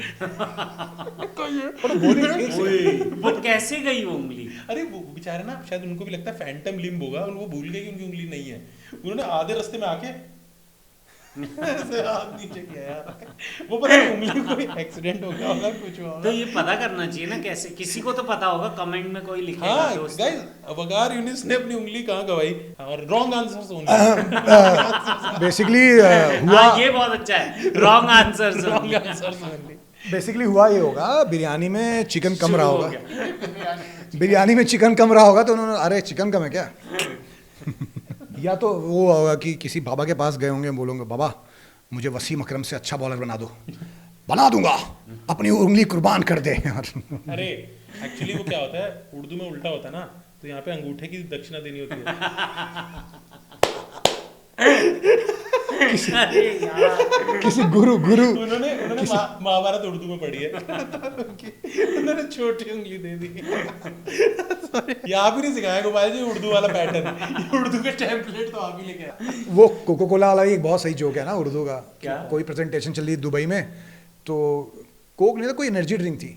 पर बॉलिंग एक सेकंड, वो कैसे गई वो उंगली? अरे वो बेचारे ना, शायद उनको भी लगता है फैंटम लिम्ब होगा, और वो भूल गए कि उनकी उंगली नहीं है। उन्होंने आधे रास्ते में आके ऐसे हाथ नीचे किया यार। वो पता नहीं उंगली कोई एक्सीडेंट हो गया होगा, कुछ हुआ तो होगा। ये पता करना चाहिए ना कैसे, किसी को तो पता होगा, कमेंट में कोई लिखेगा हाँ दोस्त। गाइस, वकार यूनुस ने अपनी उंगली कहाँ गवाई? और रॉन्ग आंसर्स ओनली। बेसिकली हुआ, हाँ ये बहुत अच्छा है, wrong answer. Wrong answers only. Basically हुआ ये होगा, बिरयानी में चिकन कम रहा होगा, बिरयानी में चिकन कम रहा होगा, तो उन्होंने अरे चिकन कम है क्या? या तो वो होगा कि किसी बाबा के पास गए होंगे, बोलोगे बाबा मुझे वसीम अकरम से अच्छा बॉलर बना दो, बना दूंगा, अपनी उंगली कुर्बान कर दे। अरे एक्चुअली वो क्या होता है, उर्दू में उल्टा होता है ना, तो यहाँ पे अंगूठे की दक्षिणा देनी होती है। अरे यार, किसी गुरु उन्होंने महाभारत उर्दू में पढ़ी है। उन्होंने छोटी उंगली दे दी। यहाँ भी नहीं सिखाया गोपाल जी उर्दू वाला पैटर्न, उर्दू के टेम्पलेट तो आप ही लेके आए। वो कोको कोला वाला एक बहुत सही जोक है ना उर्दू का। क्या? कोई प्रेजेंटेशन चल रही दुबई में, तो कोक नहीं था, कोई एनर्जी ड्रिंक थी।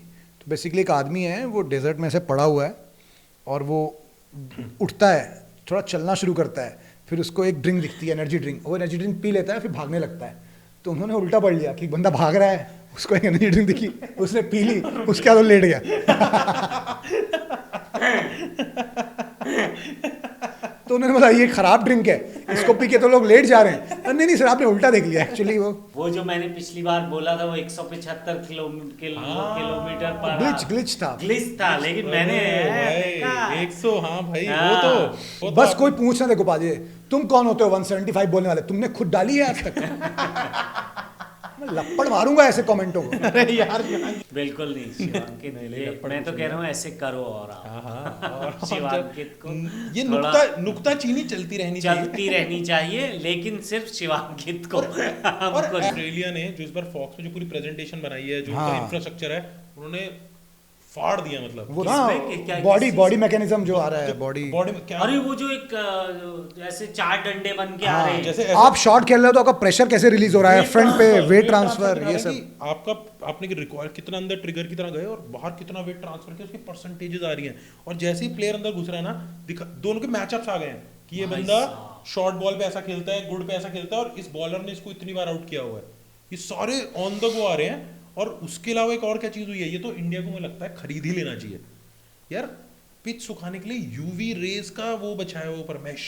तो बेसिकली एक आदमी है, वो डेजर्ट में से पड़ा हुआ है और वो उठता है, थोड़ा चलना शुरू करता है, फिर उसको एक ड्रिंक दिखती है, एनर्जी ड्रिंक, वो एनर्जी ड्रिंक पी लेता है, फिर भागने लगता है। तो उन्होंने उल्टा पढ़ लिया कि एक बंदा भाग रहा है, उसको एक एनर्जी ड्रिंक दिखी, उसने पी ली, उसके बाद वो लेट गया। तो उन्होंने बोला ये खराब ड्रिंक है, इसको पी के तो लोग लेट जा रहे हैं। नहीं सर, आपने उल्टा देख लिया एक्चुअली। वो जो मैंने पिछली बार बोला था, वो 175 किलोमीटर पर ग्लिच था, लेकिन मैंने देखा 100। हाँ भाई, वो तो बस कोई पूछना देखो पाजी, तुम कौन होते हो 175 बोलने वाले, तुमने खुद डाली है आज तक? मैं लपड़ मारूंगा ऐसे कमेंटों को। अरे यार बिल्कुल नहीं शिवांकित, मैं तो कह रहा हूँ ऐसे करो। और और शिवांकित को ये नुक्ता चीनी चलती रहनी चाहिए, लेकिन सिर्फ शिवांकित को। और ऑस्ट्रेलिया ने जो इस बार फॉक्स में जो पूरी प्रेजेंटेशन बनाई है, जो उनका इंफ्रास्ट्रक्चर है, उन्होंने फाड़ दिया मतलब। वो किसमें? क्या- ना बॉडी किस बॉडी मैकेनिज्म जो आ रहा है बॉडी बॉडी में क्या अरे वो जो एक ऐसे 4 डंडे बन के आ रहे हैं, जैसे आप शॉट खेल रहे हो तो आपका प्रेशर कैसे रिलीज हो रहा है फ्रंट पे वेट ट्रांसफर दिखा ये रहा है सब कि आपने रिकॉर्ड कितना अंदर ट्रिगर की तरह गए और बाहर कितना वेट ट्रांसफर किया उसकी परसेंटेजेस आ रही हैं। और जैसे ही प्लेयर अंदर घुस रहा है ना दोनों के मैचअप्स आ गए हैं कि ये भाई बंदा साहब। शॉर्ट बॉल पे ऐसा खेलता है, गुड पे ऐसा खेलता है, और इस बॉलर ने इसको इतनी बार आउट किया हुआ है। ये सारे ऑन द गो आ रहे हैं। और उसके अलावा एक और क्या चीज हुई है, ये तो इंडिया को मुझे लगता है खरीद ही लेना चाहिए यार। पिच सुखाने के लिए यूवी रेज का वो बचाया हुआ ऊपर मैश,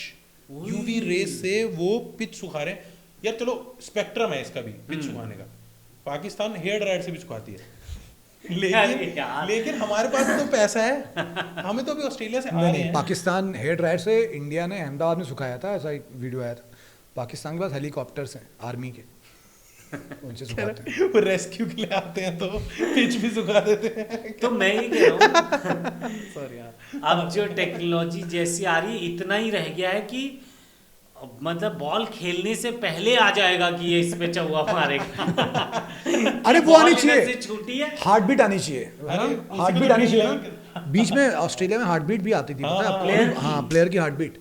यूवी रेज से वो पिच सुखा रहे हैं यार। चलो स्पेक्ट्रम है इसका भी पिच सुखाने का, पाकिस्तान हेयर ड्रायर से भी सुखाती है लेकिन हमारे पास तो पैसा है, हमें तो अभी ऑस्ट्रेलिया से आ रहे हैं। पाकिस्तान हेयर ड्रायर से इंडिया ने अहमदाबाद में सुखाया था, ऐसा एक वीडियो आया था। पाकिस्तान के पास हेलीकॉप्टर्स हैं आर्मी के, उनसे सुखाते हैं। वो रेस्क्यू के लिए आते हैं तो पिच भी सुखा देते हैं। तो मैं ही कह रहा हूँ सॉरी यार, अब जो टेक्नोलॉजी जैसी आ रही है, इतना ही रह गया है कि मतलब बॉल खेलने से पहले आ जाएगा कि ये इस पे चौका मारेगा। अरे वो आनी चाहिए, से छूटी है, हार्ट बीट आनी चाहिए, अरे उसी हार्ट को बीट तो आनी ड्रीम चाहिए ना। बीच में ऑस्ट्रेलिया में हार्ट बीट भी आती थी, पता है प्लेयर आपको? हाँ, प्लेयर की हार्ट बीट,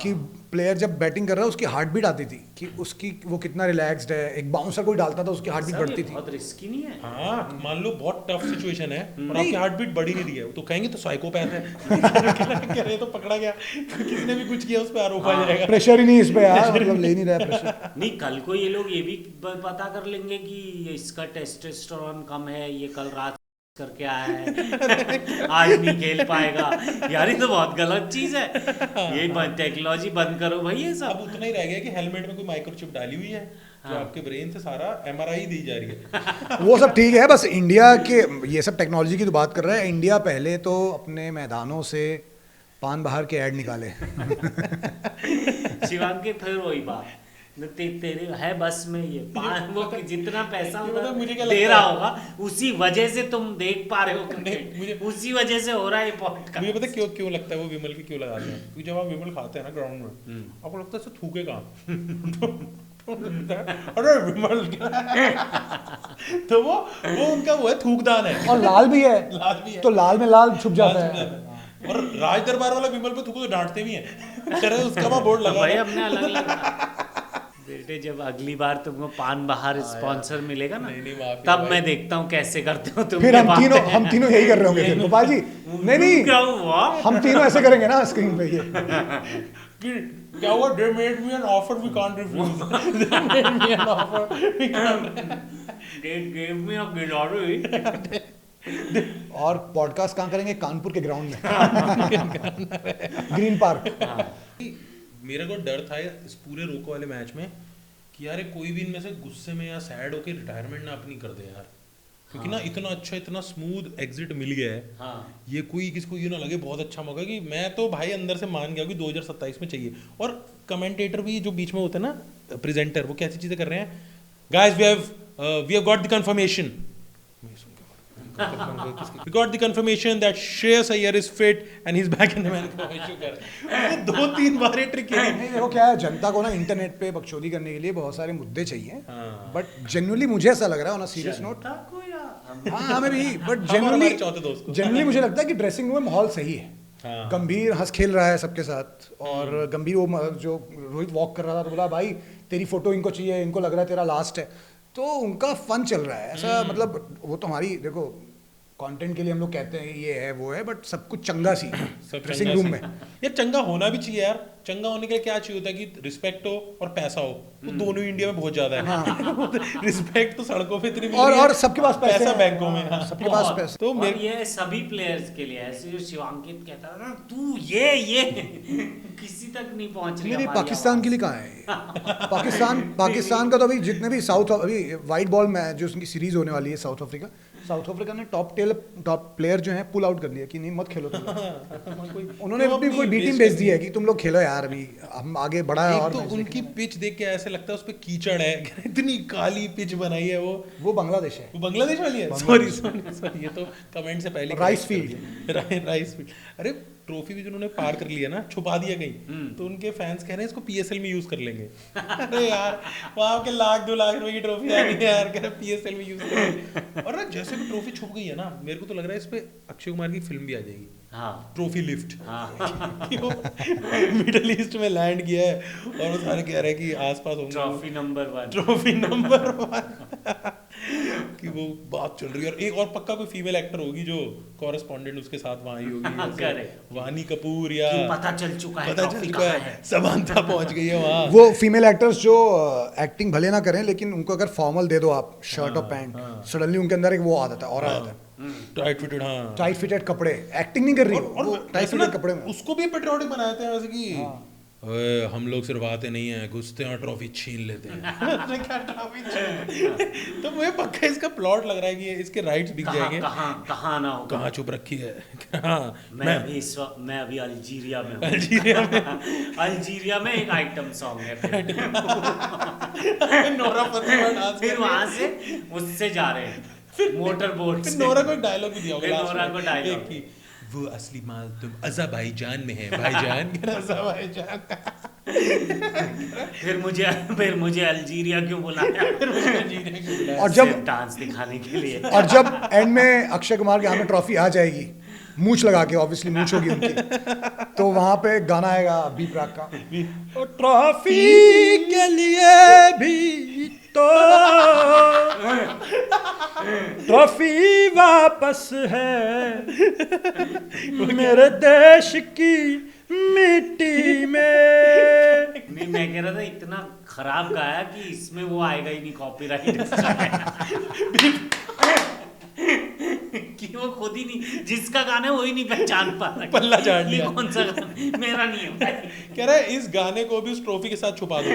कि प्लेयर जब बैटिंग कर रहा है उसकी हार्ट बीट आती थी कि उसकी वो कितना रिलैक्स्ड है। एक बाउंसर कोई डालता था उसकी हार्ट बीट सर, ये बढ़ती थी। बहुत रिस्की नहीं है? हाँ मान लो बहुत टफ सिचुएशन है और आपकी हार्ट बीट बढ़ ही नहीं रही है, तो कहेंगे तो साइकोपैथ है। कह रहे तो पकड़ा गया, किसी ने भी कुछ किया उस पे आरोप आ जाएगा। प्रेशर ही नहीं इस पे यार, मतलब ले नहीं रहा है प्रेशर। नहीं, कल को ये लोग ये भी पता कर लेंगे कि ये इसका टेस्टोस्टेरोन कम है, ये कल रात करके आया है, आज नहीं खेल पाएगा। यार ये तो बहुत गलत चीज है, ये टेक्नोलॉजी बंद करो भाई ये अब सब। उतना ही रह गया कि हेलमेट में कोई माइक्रोचिप डाली हुई है जो आपके ब्रेन से सारा एमआरआई दी जा रही है। वो सब ठीक है, बस इंडिया के ये सब टेक्नोलॉजी की तो बात कर रहे हैं। इंडिया पहले तो अपने मैदानों से पान बाहर के ऐड निकाले। शिवांग के फिर वही बात, तेरे है बस में ये वो जितना पैसा मतलब मुझे क्या दे लगता रहा है? होगा उसी वजह से तुम देख पा रहे हो नहीं, क्रिकेट, उसी वजह से हो रहा है ये पॉडकास्ट। मुझे पता क्यों क्यों लगता है वो विमल की क्यों लगाते हैं, क्योंकि जब आप विमल खाते हैं ना ग्राउंड में, आपको लगता है इससे थूके कहाँ। अरे विमल तो वो उनका वो है थूकदान है। और लाल भी है, लाल भी है। तो लाल में लाल छुप जाता है। और राज दरबार वाला विमल पे थूको तो डांटते भी हैं। कह रहे उसका वहाँ बोर्ड लगा भाई है। अपने अलग अलग बेटे, जब अगली बार तुमको पान बाहर स्पॉन्सर मिलेगा ना, नहीं, माफी तब भाई। मैं देखता हूँ कैसे करते हो तुम। फिर हम तीनों यही कर रहे होंगे फिर गोपाल जी। नहीं क्या हुआ? हम तीनों ऐसे करेंगे ना स्क्रीन पे ये। क्या हुआ? They made me an offer we can't refuse. They made me an offer we can't. They gave me a glory. और पॉडकास्ट कहाँ करेंगे? कानपुर के ग्राउंड में, ग्रीन पार्क। मेरे को डर था इस पूरे रोको वाले मैच में कि यार ये कोई भी इनमें से गुस्से में या सैड होकर रिटायरमेंट ना अपनी कर दे यार, क्योंकि ना इतना अच्छा इतना स्मूथ एग्जिट मिल गया है। हाँ। ये कोई किसको ये ना लगे बहुत अच्छा मौका, कि मैं तो भाई अंदर से मान गया कि 2027 में चाहिए। और कमेंटेटर भी जो बीच में होते हैं ना, प्रेजेंटर, वो कैसी चीजें कर रहे हैं, guys we have got the confirmation, we got the confirmation that Shreyas Iyer is fit and he's back in America. दो तीन बार ये ट्रिक है। नहीं देखो क्या है, जनता को ना इंटरनेट पे बकचोदी करने के लिए बहुत सारे मुद्दे चाहिए, बट जेन्युइनली मुझे ऐसा लग रहा है ऑन अ सीरियस नोट, हाँ हमें भी, बट जेन्युइनली मुझे लगता है कि ड्रेसिंग रूम में माहौल सही है। हाँ। गंभीर हंस खेल रहा है सबके साथ, और गंभीर वो जो रोहित वॉक कर रहा था तो बोला भाई तेरी फोटो इनको चाहिए, इनको लग रहा है तेरा लास्ट है, तो उनका फन चल रहा है ऐसा। मतलब वो तो हमारी देखो कंटेंट के लिए हम लोग कहते हैं ये है वो है, बट सब कुछ चंगा सी ड्रेसिंग रूम में। यार चंगा होना भी चाहिए यार। चंगा होने के लिए क्या चाहिए होता है कि रिस्पेक्ट हो और पैसा हो, वो दोनों इंडिया में बहुत ज्यादा है। रिस्पेक्ट तो सड़कों पे इतनी मिल रही है, और सबके पास पैसे हैं, बैंकों में। हाँ। सबके पास पैसे। तो और ये सभी प्लेयर्स के लिए, ऐसे जो शिवांकित कहता है ना तू ये किसी तक नहीं पहुंच रही। नहीं हमारी पाकिस्तान आवाज। के लिए कहाँ है? पाकिस्तान का तो अभी जितने भी अभी वाइट बॉल मैच जो उनकी सीरीज होने वाली है साउथ अफ्रीका ने टॉप प्लेयर जो है पुल आउट कर लिया कि नहीं मत खेलो तुम लोग। उन्होंने अपनी कोई बी टीम भेज दी है कि तुम लोग खेलो यार, अभी हम आगे बढ़ा है। एक और तो मैच उनकी पिच देख के ऐसे लगता है उस पे कीचड़ है, इतनी काली पिच बनाई है वो बांग्लादेश है, वो बांग्लादेश वाली है। सॉरी ये तो कमेंट से पहले राइस फील्ड। Rice field. अरे ट्रॉफी भी जिन्होंने पार कर लिया ना, छुपा दिया कहीं, तो उनके फैंस कह रहे हैं इसको पीएसएल में यूज कर लेंगे। अरे यार वहां के 1-2 लाख रुपए की ट्रॉफी आ रही है यार, कह रहे पीएसएल में यूज करेंगे। और ना जैसे भी ट्रॉफी छुप गई है ना, मेरे को तो लग रहा है इस पे अक्षय कुमार की फिल्म भी आ जाएगी। हाँ ट्रॉफी लिफ्ट। हाँ कि वो मिडिल ईस्ट में लैंड किया है और वो सारे कह रहे हैं कि आसपास होंगे ट्रॉफी नंबर 1। ट्रॉफी नंबर 1 कि वो बात चल रही है। और एक और पक्का कोई फीमेल एक्टर होगी जो कॉरेस्पॉन्डेंट उसके साथ वहां ही होगी, जैसे वानी कपूर या कि पता चल चुका है पता चल ट्रॉफी चुका कहाँ है है। समांथा पहुंच गई है वहां। वो फीमेल एक्टर्स जो एक्टिंग भले ना करें, लेकिन उनको अगर फॉर्मल दे दो आप, शर्ट और पैंट, सडनली उनके अंदर एक वो आ जाता है, और आ जाता है टाइट फिटेड। हाँ, टाइट फिटेड कपड़े, एक्टिंग नहीं कर रही और वो टाइट वैसे ना फिटेड कपड़े में। उसको भी पेट्रियोटिक बनाए थे वैसे कि "ओए, हम लोग सिर्फ आते नहीं है, घुसते हैं और ट्रॉफी छीन लेते हैं।" मैंने कहा, ट्रॉफी छीन। तो मुझे पक्का इसका प्लॉट लग रहा है कि इसके राइट्स बिक जाएंगे। कहाँ ना होगा। कहाँ छुप रखी है। हाँ, मैं अभी अल्जीरिया में हूँ। अल्जीरिया में एक आइटम सॉन्ग है। नोरा फतेही का डांस फिर वहां से उससे जा रहे हैं मोटर बोट से। नोरा को एक डायलॉग भी दिया होगा लास्ट नोरा में, को डायलॉग एक कि वो असली माल तुम अज़रबैजान में है भाईजान। अज़रबैजान। फिर मुझे अल्जीरिया क्यों बुलाया? और जब सिर्फ डांस दिखाने के लिए। और जब एंड में अक्षय कुमार के हाथ में ट्रॉफी आ जाएगी, मूंछ लगा के, ऑब्वियसली मूंछ होगी उनकी, तो वहां पे गाना आएगा बी प्राक का, ट्रॉफी के लिए भी तो ट्रॉफी वापस है मेरे देश की मिट्टी में। नहीं, मैं कह रहा था इतना खराब गाया कि इसमें वो आएगा ही नहीं कॉपीराइट। कि वो खुद ही नहीं, जिसका गाना है वो ही नहीं पहचान पा रहा, पल्ला झाड़ लिया। ये कौन सा गाना मेरा नहीं है भाई। कह रहा है इस गाने को भी उस ट्रॉफी के साथ छुपा दो।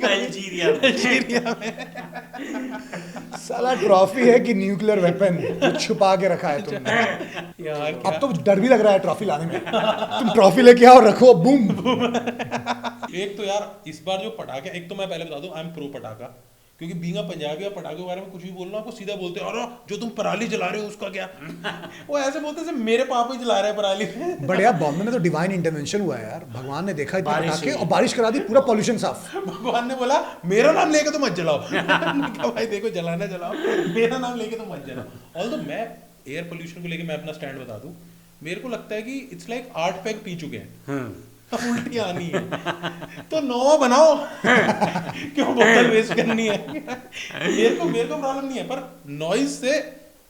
अल्जीरिया में। साला ट्रॉफी है कि न्यूक्लियर वेपन जो छुपा के रखा है तुमने। यार अब तो डर भी लग रहा है ट्रॉफी लाने में। तुम ट्रॉफी लेके आओ, रखो, बूम। एक तो यार इस बार जो पटाखे, एक तो मैं पहले बता दूं आई एम प्रो पटाखा, क्योंकि बींगा पंजाबी या पटाखे के बारे में कुछ भी बोलना आपको सीधा बोलते हैं, अरे जो तुम पराली जला रहे हो उसका क्या। वो ऐसे बोलते हैं मेरे पापा ही जला रहे हैं पराली। बट यार बॉम्बे में तो डिवाइन इंटरवेंशन हुआ है यार, भगवान ने देखा इतने बारिश पटाखे हुई। और बारिश करा दी, पूरा पॉल्यूशन साफ। भगवान ने बोला मेरा नाम लेके तो मत जलाओ। मैंने कहा भाई देखो जलाना जलाओ, मेरा नाम लेके तो मत जलाओ। ऑल्दो मैं एयर पोल्यूशन को लेके मैं अपना स्टैंड बता दूं, मेरे को लगता है कि इट्स लाइक 8 पैक पी चुके हैं, अब उल्टी आनी है तो 9 बनाओ। क्यों बोतल वेस्ट करनी है। मेरे को प्रॉब्लम नहीं है, पर नॉइज से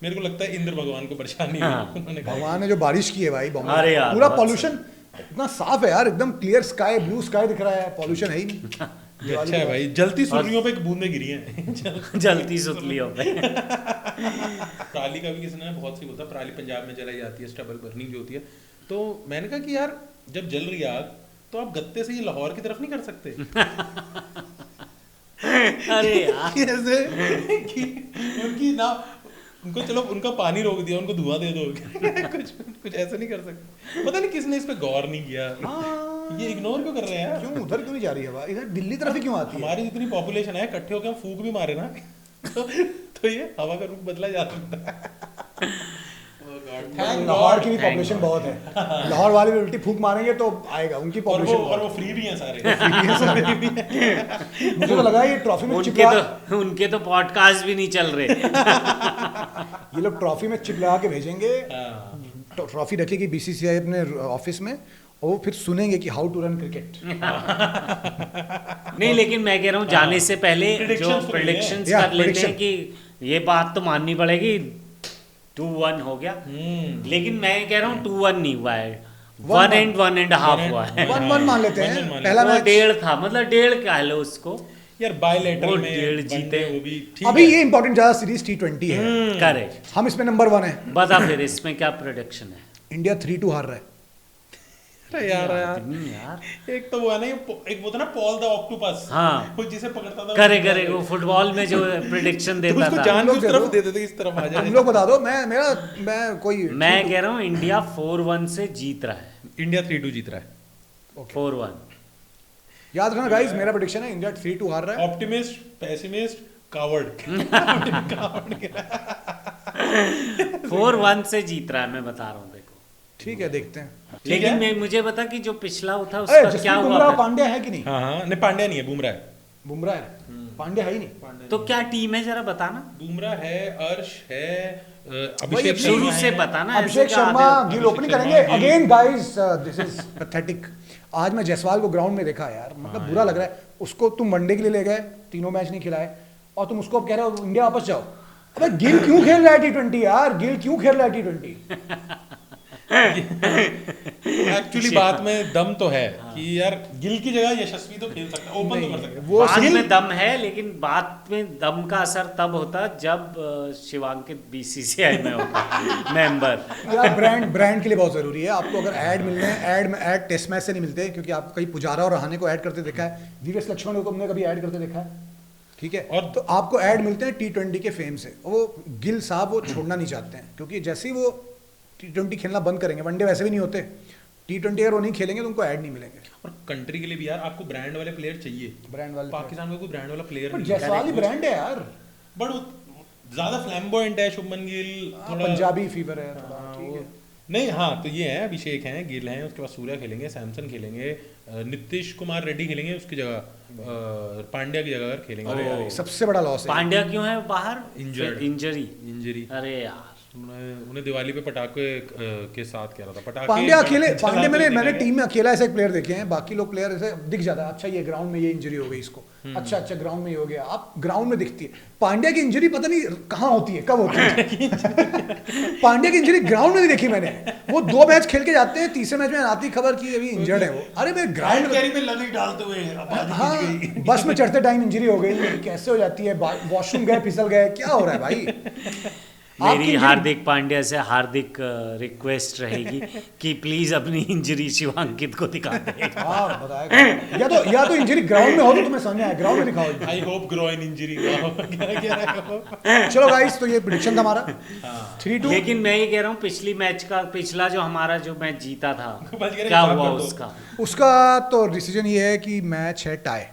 मेरे को लगता है इंद्र भगवान को परेशानी है। उन्होंने कहा भगवान ने जो बारिश की है भाई बॉम्बे अरे में, यार, पूरा बहुत पॉल्यूशन इतना साफ है यार, एकदम क्लियर स्काई, ब्लू स्काई दिख रहा है, पॉल्यूशन है ही नहीं। ये अच्छा है भाई, जलती सुर्रियों पे एक बूंदे गिरी हैं। जलती सुतलियों पे। पराली का भी किसी ने बहुत सी बोलता, पराली पंजाब में जलाई जाती है, स्टबल बर्निंग जो होती है। तो मैंने कहा कि यार जब जल रही है आग तो आप गत्ते से ये लाहौर की तरफ नहीं कर सकते। अरे यार ऐसे कि उनकी ना, उनको चलो उनका पानी रोक दिया, उनको धुआं दे दो। कुछ ऐसा नहीं कर सकते। पता नहीं किसने इस पे गौर नहीं किया। ये इग्नोर क्यों कर रहे हैं यार? क्यों उधर क्यों नहीं जा रही है, इधर दिल्ली तरफ ही क्यों आती है? हमारी जितनी पॉपुलेशन है, इकट्ठे होकर हम फूक भी मारे ना तो ये हवा का रुख बदला जा सकता है। लाहौर की भी पॉपुलेशन बहुत है, लाहौर वाले भी उल्टी फूंक मारेंगे तो आएगा, उनकी पॉपुलेशन। और वो फ्री भी हैं सारे। मुझे तो लगा ये ट्रॉफी में चिपका, उनके तो पॉडकास्ट भी नहीं चल रहे। ये लोग ट्रॉफी में चिप लगा के भेजेंगे, हाँ। ट्रॉफी रखेगी बीसीसीआई अपने ऑफिस में, और वो फिर सुनेंगे कि हाउ टू रन क्रिकेट। नहीं, लेकिन मैं कह रहा हूँ जाने से पहले जो Predictions तो प्रेडिक्शंस Yeah, कर लेते हैं prediction. कि ये बात तो माननी पड़ेगी 2-1 हो गया। लेकिन मैं कह रहा हूँ 2-1 नहीं हुआ है, 1-1.5 हुआ है। 1-1 मान लेते हैं, 1-1 मान पहला वो मैच। 1.5 था, मतलब 1.5 कह लो उसको। यार बायलैटरल वो में 1.5 जीते। वो भी ठीक अभी है। ये इंपॉर्टेंट ज्यादा सीरीज T20 है, करेक्ट। हम इसमें नंबर 1 है। बता फिर इसमें क्या प्रोडिक्शन है? इंडिया 3-2 हार रहा है। अरे यार यार एक तो वो है ना, एक वो था ना पॉल द ऑक्टोपस, हाँ। वो जिसे पकड़ता था करे वो फुटबॉल में जो प्रिडिक्शन देता उसको था। जान के लोग उस दे तरफ दो। दे देते कि इस तरफ आ जाए। तुम लोग बता दो, मैं कोई मैं कह रहा हूँ इंडिया 4-1 से जीत रहा है। इंडिया 3-2 जीत रहा है। 4-1। याद रखना गाइस, मेरा प्रेडिक्शन है इंडिया 3-2 हार रहा है। Optimist, pessimist, coward. 4-1 से जीत रहा है, मैं बता रहा हूँ देखो। ठीक है, देखते हैं। लेकिन मुझे बता कि जो पिछला था अरे उसका क्या जसप्रीत हुआ बुमराह फिर? पांड्या है कि नहीं? हाँ हाँ, नहीं पांड्या नहीं है, बुमराह है। बुमराह है, पांड्या है ही नहीं। तो क्या टीम है जरा बताना, बुमराह है, अर्श है, वही अभिषेक अपनी- शुरू शर्मा से है। बताना। ऐसे अभिषेक क्या शर्मा आधे- गिल अभिषेक ओपनिंग शर्मा, करेंगे Gill. Again guys, this is pathetic. आज मैं जायसवाल को ग्राउंड में देखा यार, मतलब बुरा लग रहा है। उसको तुम वनडे के लिए ले गए, तीनों मैच नहीं खिलाए, और तुम उसको अब कह रहे हो इंडिया वापस जाओ। अबे गिल क्यों खेल रहा है T20 यार, गिल क्यों खेल रहा है T20? एक्चुअली बात में दम तो है कि यार गिल की जगह यशस्वी तो खेल सकता है, ओपन तो कर सकता है। वो बात गिल- में दम है, लेकिन बात में दम का असर तब होता जब शिवांकित BCCI में होता मेंबर। यार ब्रांड के लिए बहुत जरूरी है। आपको अगर ऐड मिलने हैं, ऐड टेस्ट मैच से नहीं मिलते, क्योंकि आपको कहीं पुजारा और रहाणे को ऐड करते देखा है, वीवीएस लक्ष्मण को हमने कभी ऐड करते देखा है, ठीक है। और- तो आपको ऐड मिलते हैं T20 के फेम से। वो गिल साहब वो छोड़ना नहीं चाहते हैं, क्योंकि जैसे ही वो T20 खेलना बंद करेंगे, वनडे वैसे भी नहीं होते, T20 अगर वो नहीं खेलेंगे तो उनको ऐड नहीं मिलेंगे। और कंट्री के लिए भी यार आपको ब्रांड वाले प्लेयर चाहिए। ब्रांड वाले पाकिस्तान में कोई ब्रांड वाला प्लेयर पर नहीं जायसवाल ही ब्रांड है यार। बट ज्यादा फ्लैम्बॉयंट है शुभमन गिल, थोड़ा पंजाबी फीवर है थोड़ा, हाँ, ठीक वो- है। नहीं हाँ, तो ये है, अभिषेक हैं, गिल हैं, उसके बाद सूर्या खेलेंगे, सैमसन खेलेंगे, नीतीश कुमार रेड्डी खेलेंगे, उसकी जगह पांड्या की जगह अगर खेलेंगे। अरे यार, सबसे बड़ा लॉस है। पांड्या क्यों है बाहर? Injured। इंजरी। इंजरी, अरे यार, उन्हें दिवाली पे पटाखे के साथ कह रहा था, पटाखे पांड्या अकेले, चलाते पांड्या मैंने दिखेंगे। टीम में अकेला ऐसे प्लेयर देखे हैं, बाकी लोग प्लेयर ऐसे दिख जाता है, अच्छा ये ग्राउंड में ये इंजरी हो गई इसको, अच्छा ग्राउंड में ये हो गया, आप ग्राउंड में दिखती है। पांड्या की इंजरी पता नहीं कहाँ होती है, कब होती है। पांड्या की इंजरी ग्राउंड में नहीं देखी मैंने। वो 2 मैच खेल के जाते हैं, तीसरे मैच में आती खबर की अभी इंजर्ड है वो। अरे मैं ग्राउंड में, कैरी में लग ही डालते हुए आबादी हाँ, खींच गई। बस में चढ़ते टाइम इंजरी हो गई, कैसे हो जाती है, वॉशरूम गए फिसल गए, क्या हो रहा है भाई? आपकी मेरी इंजरी- हार्दिक पांड्या से हार्दिक रिक्वेस्ट रहेगी कि प्लीज अपनी इंजरी शिवांकित को दिखा दे। हाँ बताया, या तो इंजरी ग्राउंड में हो तो तुम्हें समझ में आया, ग्राउंड में दिखाओ। आई होप ग्रोइन इंजरी चलो गाइस, तो ये प्रेडिक्शन था हमारा 3-2। लेकिन मैं ये कह रहा हूँ पिछला जो हमारा जो मैच जीता था, बच गए, क्या बात हुआ कर दो। उसका? उसका तो डिसीजन ये है कि मैच है टाई।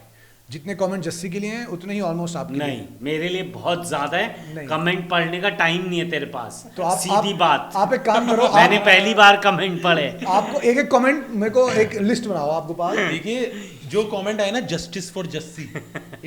जितने कमेंट जस्सी के लिए हैं उतने ही ऑलमोस्ट आपके लिए नहीं, हैं। मेरे लिए बहुत ज्यादा है। नहीं। कमेंट पढ़ने का टाइम नहीं है तेरे पास। तो आप सीधी बात। आप एक काम करो, मैंने पहली बार कमेंट पढ़े। आपको एक कमेंट, मेरे को एक लिस्ट बनाओ आपको पास। देखिए जो कमेंट आया ना, जस्टिस फॉर जस्सी,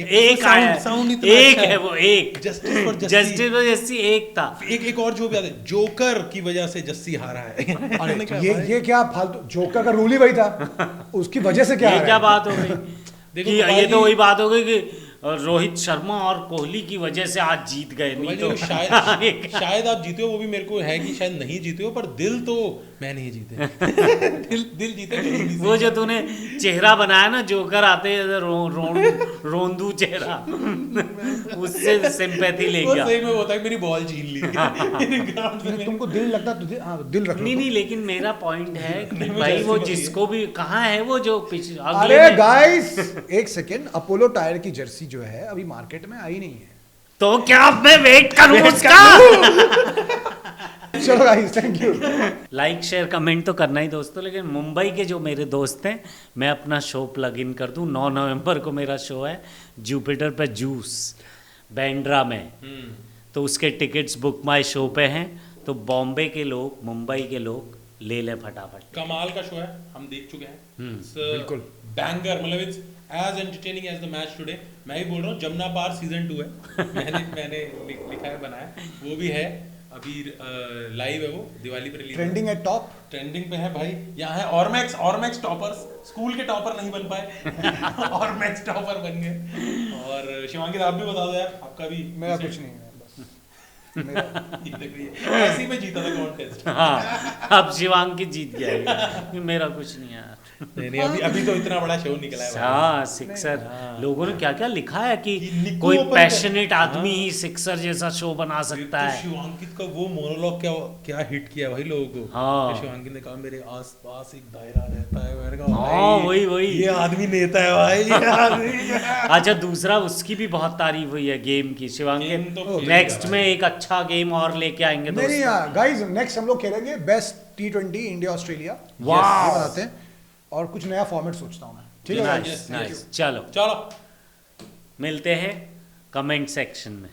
एक आया है, साउंड एक है वो, एक justice for justice for Jassi एक था। एक और जो भी आता है, जोकर की वजह से जस्सी हारा है। अरे मैंने कहा, भाई, ये क्या फालतू, जोकर का रूल ही वही था, उसकी वजह से क्या ये आ क्या रहा है? बात हो गई देखो कि गोपाल ये तो जी- वही बात हो गई कि रोहित शर्मा और कोहली की वजह से आज जीत गए, नहीं तो शायद आप जीते हो, वो भी मेरे को है कि शायद नहीं जीते हो, पर दिल तो मैं नहीं जीते। दिल जीते जरूरी से। वो जो तूने चेहरा बनाया ना जोकर आते हैं, रोंदू चेहरा, उससे सिंपैथी ले वो गया। सही में होता है, मेरी बॉल छीन ली ग्राउंड में। तुमको दिल लगता तो हाँ दिल रख लो नहीं तुम। नहीं, लेकिन मेरा पॉइंट है कि नहीं, मुझे भाई ऐसी वो बात जिसको भी कहाँ है वो जो अगले अरे में- गाइस एक सेकेंड, अपोलो टायर की जर्सी जो है अभी मार्केट में आई नहीं है। तो क्या अब मैं वेट करूं उसका? चलो guys, thank you. Like share comment तो करना ही दोस्तों, लेकिन मुंबई के जो मेरे दोस्त हैं, मैं अपना शो प्लग इन कर दूं। 9 नवंबर को मेरा शो है जुपिटर पे जूस, बैंड्रा में। तो उसके टिकट्स बुक माई शो पे हैं, तो बॉम्बे के लोग, मुंबई के लोग ले लें फटाफट। कमाल का शो है, हम देख चुके हैं। बिल्कुल। बैंगर, मतलब it's as entertaining as the match today. मैं ही बोल रहा हूँ, जमुना पार सीजन 2 है। मैंने लिखा है, बनाया, वो भी है अभी लाइव है, वो दिवाली पर रिलीज। ट्रेंडिंग है, टॉप ट्रेंडिंग पे है भाई। यहाँ है ऑरमैक्स टॉपर्स, स्कूल के टॉपर नहीं बन पाए, ऑरमैक्स टॉपर बन गए। और शिवांकित आप भी बता दो यार, आपका भी। मेरा कुछ नहीं है बस ये देखो, ये ऐसे ही मैं जीता था कॉन्टेस्ट। हाँ, अब शिवांकित जीत गया है। मेरा कुछ नहीं है यार। नहीं अभी तो इतना बड़ा शो निकला है भाई। हाँ, सिक्सर। लोगों ने क्या क्या लिखा है कि कि निक्कू कोई ओपन पैशनेट कर- आदमी ही सिक्सर जैसा शो बना सकता तो है। शिवांकित का वो मोनोलॉग क्या हिट किया भाई लोगों को। हाँ। तो शिवांकित ने कहा मेरे आसपास एक दायरा रहता है। मैंने कहा हाँ, भाई, वही। ये आदमी नेता है भाई, ये आदमी। अच्छा, दूसरा उसकी भी बहुत तारीफ हुई है गेम की। गेम शिवांकित तो नेक्स्ट में एक अच्छा गेम और लेके आएंगे नहीं दोस्तों। गाइस, नेक्स्ट हम लोग खेलेंगे बेस्ट T20 इंडिया ऑस्ट्रेलिया। वाह। ये बताते हैं, और कुछ नया फॉर्मेट सोचता हूँ मैं, ठीक है guys? Nice nice. चलो चलो मिलते हैं कमेंट सेक्शन में।